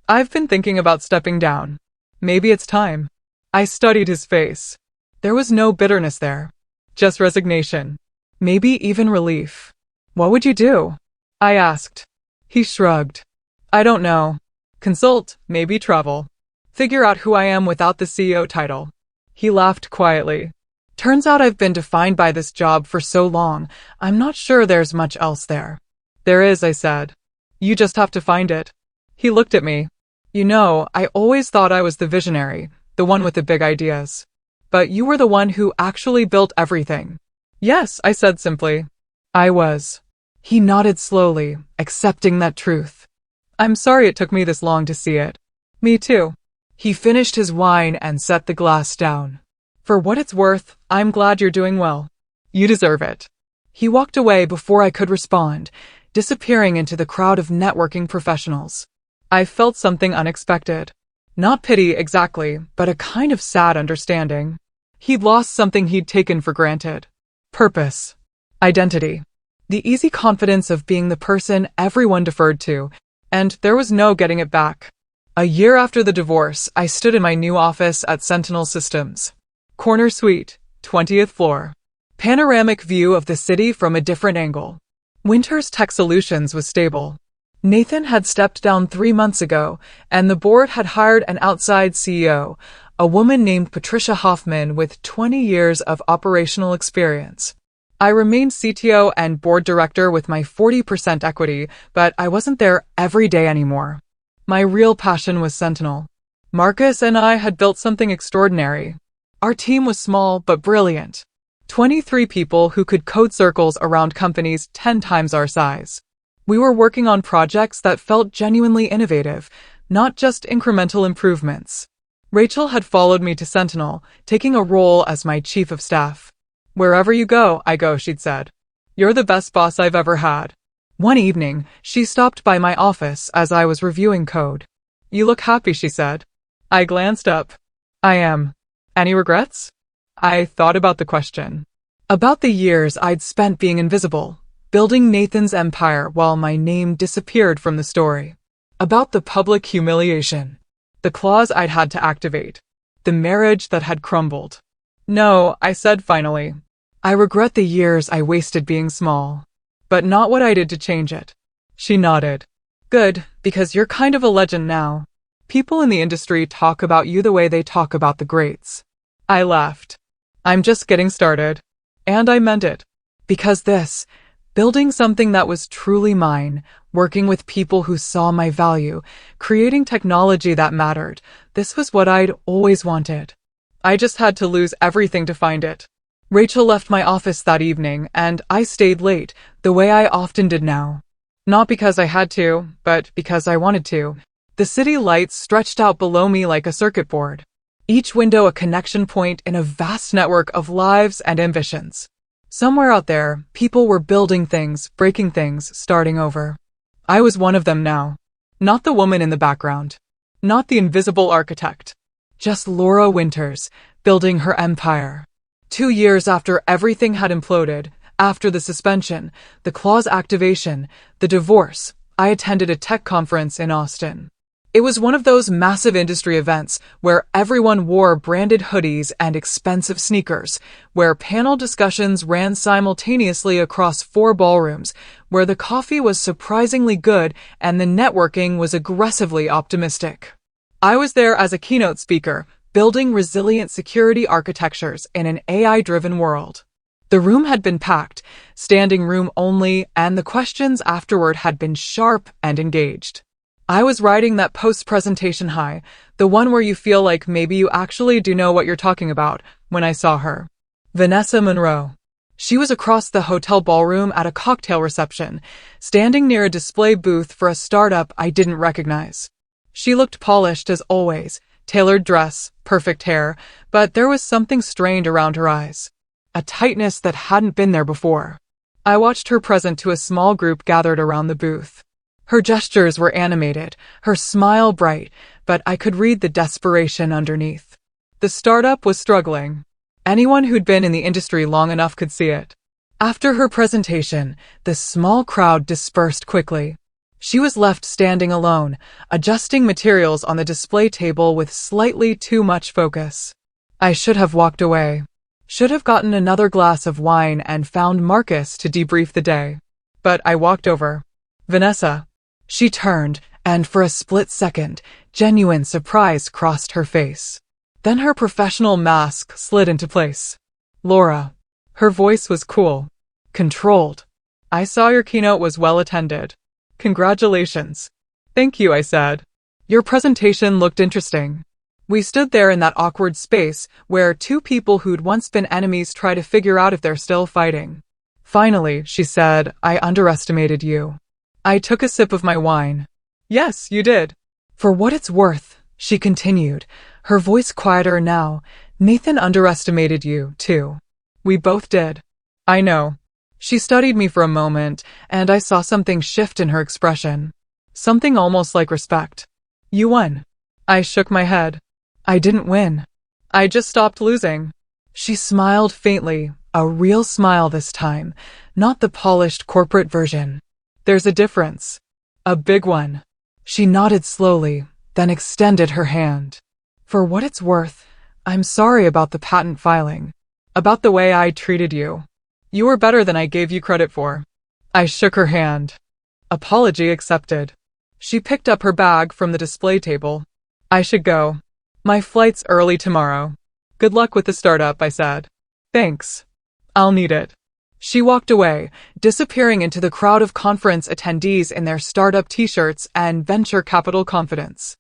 "I've been thinking about stepping down. Maybe it's time." I studied his face. There was no bitterness there. Just resignation. Maybe even relief. "What would you do?" I asked. He shrugged. "I don't know. Consult, maybe travel. Figure out who I am without the CEO title." He laughed quietly. "Turns out I've been defined by this job for so long, I'm not sure there's much else there." "There is," I said. "You just have to find it." He looked at me. "You know, I always thought I was the visionary, the one with the big ideas. But you were the one who actually built everything." "Yes," I said simply. "I was." He nodded slowly, accepting that truth. "I'm sorry it took me this long to see it." "Me too." He finished his wine and set the glass down. "For what it's worth, I'm glad you're doing well. You deserve it." He walked away before I could respond, disappearing into the crowd of networking professionals. I felt something unexpected. Not pity exactly, but a kind of sad understanding. He'd lost something he'd taken for granted. Purpose. Identity. The easy confidence of being the person everyone deferred to, and there was no getting it back. A year after the divorce, I stood in my new office at Sentinel Systems. Corner suite, 20th floor. Panoramic view of the city from a different angle. Winter's Tech Solutions was stable. Nathan had stepped down 3 months ago, and the board had hired an outside CEO, a woman named Patricia Hoffman with 20 years of operational experience. I remained CTO and board director with my 40% equity, but I wasn't there every day anymore. My real passion was Sentinel. Marcus and I had built something extraordinary. Our team was small but brilliant. 23 people who could code circles around companies 10 times our size. We were working on projects that felt genuinely innovative, not just incremental improvements. Rachel had followed me to Sentinel, taking a role as my chief of staff. "Wherever you go, I go," she'd said. "You're the best boss I've ever had." One evening, she stopped by my office as I was reviewing code. "You look happy," she said. I glanced up. "I am. Any regrets?" I thought about the question. About the years I'd spent being invisible, building Nathan's empire while my name disappeared from the story. About the public humiliation. The clause I'd had to activate. The marriage that had crumbled. "No," I said finally. "I regret the years I wasted being small. But not what I did to change it." She nodded. "Good, because you're kind of a legend now. People in the industry talk about you the way they talk about the greats." I laughed. "I'm just getting started." And I meant it. Because building something that was truly mine, working with people who saw my value, creating technology that mattered, this was what I'd always wanted. I just had to lose everything to find it. Rachel left my office that evening, and I stayed late, the way I often did now. Not because I had to, but because I wanted to. The city lights stretched out below me like a circuit board. Each window a connection point in a vast network of lives and ambitions. Somewhere out there, people were building things, breaking things, starting over. I was one of them now. Not the woman in the background. Not the invisible architect. Just Laura Winters, building her empire. 2 years after everything had imploded, after the suspension, the clause activation, the divorce, I attended a tech conference in Austin. It was one of those massive industry events where everyone wore branded hoodies and expensive sneakers, where panel discussions ran simultaneously across 4 ballrooms, where the coffee was surprisingly good and the networking was aggressively optimistic. I was there as a keynote speaker, building resilient security architectures in an AI-driven world. The room had been packed, standing room only, and the questions afterward had been sharp and engaged. I was riding that post-presentation high, the one where you feel like maybe you actually do know what you're talking about, when I saw her. Vanessa Monroe. She was across the hotel ballroom at a cocktail reception, standing near a display booth for a startup I didn't recognize. She looked polished as always, Tailored dress, perfect hair, but there was something strained around her eyes. A tightness that hadn't been there before. I watched her present to a small group gathered around the booth. Her gestures were animated, her smile bright, but I could read the desperation underneath. The startup was struggling. Anyone who'd been in the industry long enough could see it. After her presentation, the small crowd dispersed quickly. She was left standing alone, adjusting materials on the display table with slightly too much focus. I should have walked away. Should have gotten another glass of wine and found Marcus to debrief the day. But I walked over. Vanessa. She turned, and for a split second, genuine surprise crossed her face. Then her professional mask slid into place. Laura. Her voice was cool. Controlled. I saw your keynote was well attended. Congratulations. Thank you, I said. Your presentation looked interesting. We stood there in that awkward space where two people who'd once been enemies try to figure out if they're still fighting. Finally, she said, I underestimated you. I took a sip of my wine. Yes, you did. For what it's worth, she continued, her voice quieter now, Nathan underestimated you, too. We both did. I know. She studied me for a moment, and I saw something shift in her expression. Something almost like respect. You won. I shook my head. I didn't win. I just stopped losing. She smiled faintly, a real smile this time, not the polished corporate version. There's a difference. A big one. She nodded slowly, then extended her hand. For what it's worth, I'm sorry about the patent filing. About the way I treated you. You were better than I gave you credit for. I shook her hand. Apology accepted. She picked up her bag from the display table. I should go. My flight's early tomorrow. Good luck with the startup, I said. Thanks. I'll need it. She walked away, disappearing into the crowd of conference attendees in their startup t-shirts and venture capital confidence.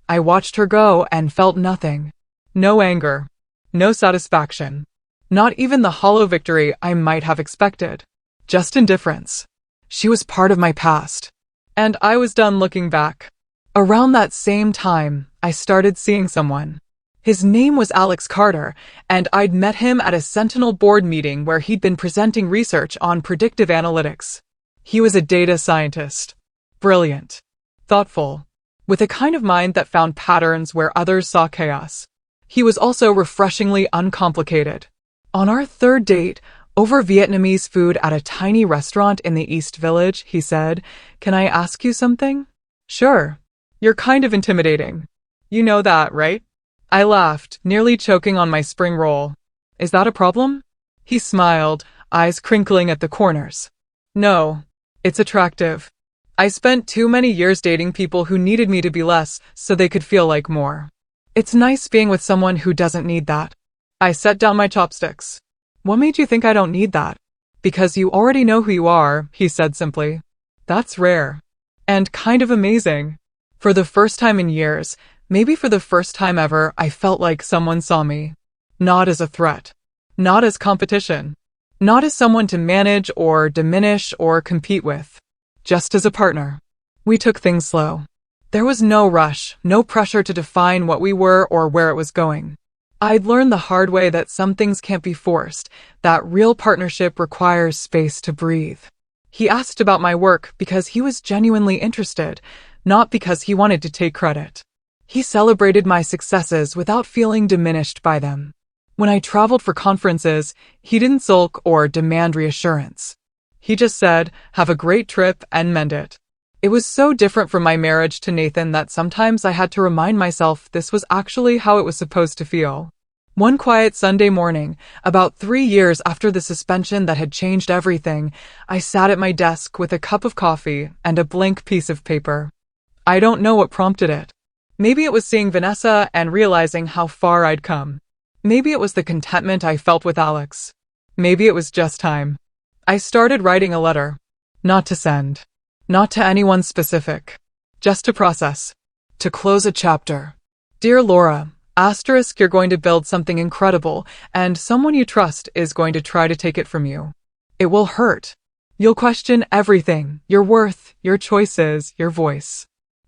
I watched her go and felt nothing. No anger. No satisfaction. Not even the hollow victory I might have expected. Just indifference. She was part of my past. And I was done looking back. Around that same time, I started seeing someone. His name was Alex Carter, and I'd met him at a Sentinel board meeting where he'd been presenting research on predictive analytics. He was a data scientist. Brilliant. Thoughtful. With a kind of mind that found patterns where others saw chaos. He was also refreshingly uncomplicated. On our third date, over Vietnamese food at a tiny restaurant in the East Village, he said, "Can I ask you something?" "Sure. You're kind of intimidating. You know that, right?" I laughed, nearly choking on my spring roll. "Is that a problem?" He smiled, eyes crinkling at the corners. "No. It's attractive. I spent too many years dating people who needed me to be less so they could feel like more. It's nice being with someone who doesn't need that." I set down my chopsticks. "What made you think I don't need that?" "Because you already know who you are," he said simply. "That's rare. And kind of amazing." For the first time in years, maybe for the first time ever, I felt like someone saw me. Not as a threat. Not as competition. Not as someone to manage or diminish or compete with. Just as a partner. We took things slow. There was no rush, no pressure to define what we were or where it was going. I'd learned the hard way that some things can't be forced, that real partnership requires space to breathe. He asked about my work because he was genuinely interested, not because he wanted to take credit. He celebrated my successes without feeling diminished by them. When I traveled for conferences, he didn't sulk or demand reassurance. He just said, "Have a great trip and mend it." It was so different from my marriage to Nathan that sometimes I had to remind myself this was actually how it was supposed to feel. One quiet Sunday morning, about 3 years after the suspension that had changed everything, I sat at my desk with a cup of coffee and a blank piece of paper. I don't know what prompted it. Maybe it was seeing Vanessa and realizing how far I'd come. Maybe it was the contentment I felt with Alex. Maybe it was just time. I started writing a letter. Not to send. Not to anyone specific. Just to process. To close a chapter. Dear Laura, *, you're going to build something incredible, and someone you trust is going to try to take it from you. It will hurt. You'll question everything, your worth, your choices, your voice.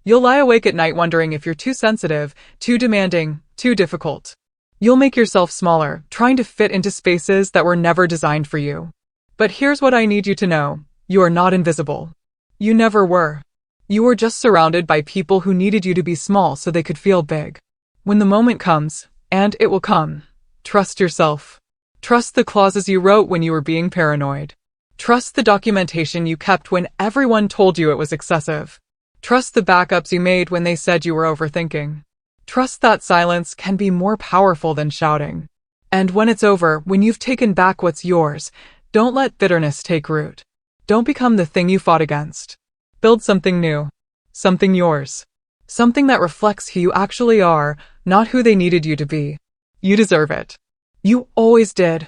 You'll lie awake at night wondering if you're too sensitive, too demanding, too difficult. You'll make yourself smaller, trying to fit into spaces that were never designed for you. But here's what I need you to know. You are not invisible. You never were. You were just surrounded by people who needed you to be small so they could feel big. When the moment comes, and it will come, trust yourself. Trust the clauses you wrote when you were being paranoid. Trust the documentation you kept when everyone told you it was excessive. Trust the backups you made when they said you were overthinking. Trust that silence can be more powerful than shouting. And when it's over, when you've taken back what's yours, don't let bitterness take root. Don't become the thing you fought against. Build something new. Something yours. Something that reflects who you actually are, not who they needed you to be. You deserve it. You always did.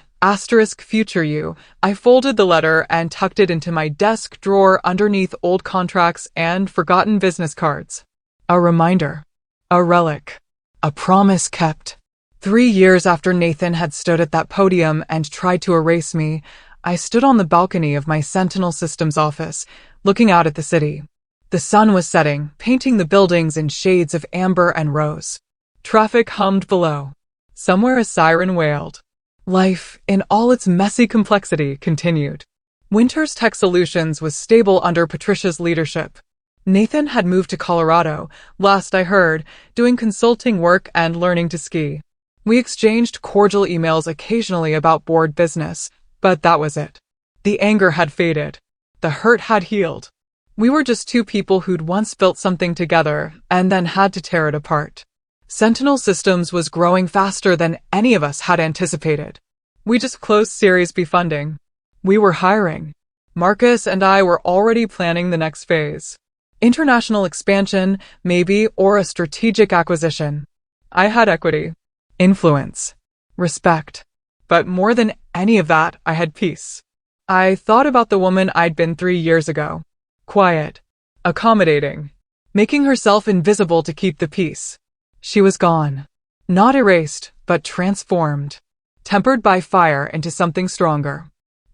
Future you. I folded the letter and tucked it into my desk drawer underneath old contracts and forgotten business cards. A reminder. A relic. A promise kept. 3 years after Nathan had stood at that podium and tried to erase me, I stood on the balcony of my Sentinel Systems office, looking out at the city. The sun was setting, painting the buildings in shades of amber and rose. Traffic hummed below. Somewhere a siren wailed. Life, in all its messy complexity, continued. Winters Tech Solutions was stable under Patricia's leadership. Nathan had moved to Colorado, last I heard, doing consulting work and learning to ski. We exchanged cordial emails occasionally about board business, but that was it. The anger had faded. The hurt had healed. We were just two people who'd once built something together and then had to tear it apart. Sentinel Systems was growing faster than any of us had anticipated. We just closed Series B funding. We were hiring. Marcus and I were already planning the next phase. International expansion, maybe, or a strategic acquisition. I had equity, influence, respect. But more than any of that, I had peace. I thought about the woman I'd been 3 years ago. Quiet, accommodating, making herself invisible to keep the peace. She was gone. Not erased, but transformed. Tempered by fire into something stronger.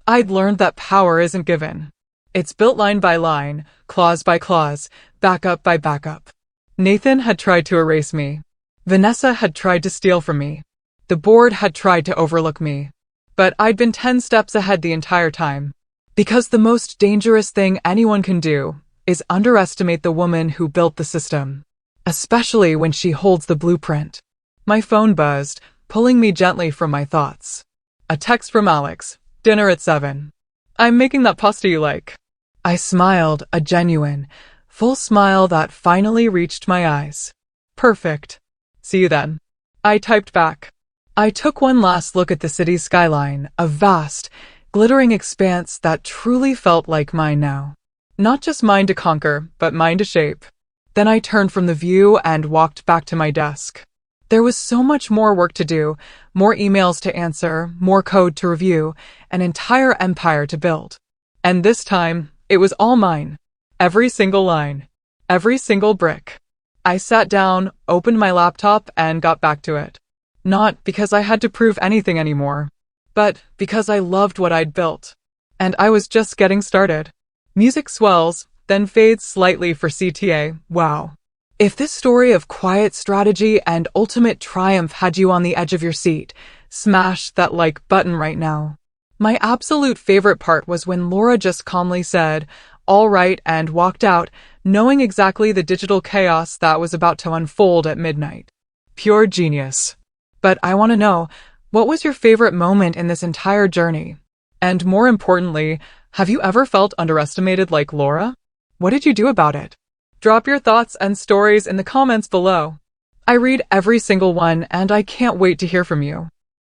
I'd learned that power isn't given. It's built line by line, clause by clause, backup by backup. Nathan had tried to erase me. Vanessa had tried to steal from me. The board had tried to overlook me. But I'd been 10 steps ahead the entire time. Because the most dangerous thing anyone can do is underestimate the woman who built the system. Especially when she holds the blueprint. My phone buzzed, pulling me gently from my thoughts. A text from Alex. Dinner at 7. I'm making that pasta you like. I smiled, a genuine, full smile that finally reached my eyes. Perfect. See you then. I typed back. I took one last look at the city's skyline, a vast, glittering expanse that truly felt like mine now. Not just mine to conquer, but mine to shape. Then I turned from the view and walked back to my desk. There was so much more work to do, more emails to answer, more code to review, an entire empire to build. And this time, it was all mine. Every single line. Every single brick. I sat down, opened my laptop, and got back to it. Not because I had to prove anything anymore, but because I loved what I'd built. And I was just getting started. Music swells, then fades slightly for CTA. Wow. If this story of quiet strategy and ultimate triumph had you on the edge of your seat, smash that like button right now. My absolute favorite part was when Laura just calmly said, "All right," and walked out, knowing exactly the digital chaos that was about to unfold at midnight. Pure genius. But I want to know, what was your favorite moment in this entire journey? And more importantly, have you ever felt underestimated like Laura? What did you do about it? Drop your thoughts and stories in the comments below. I read every single one and I can't wait to hear from you.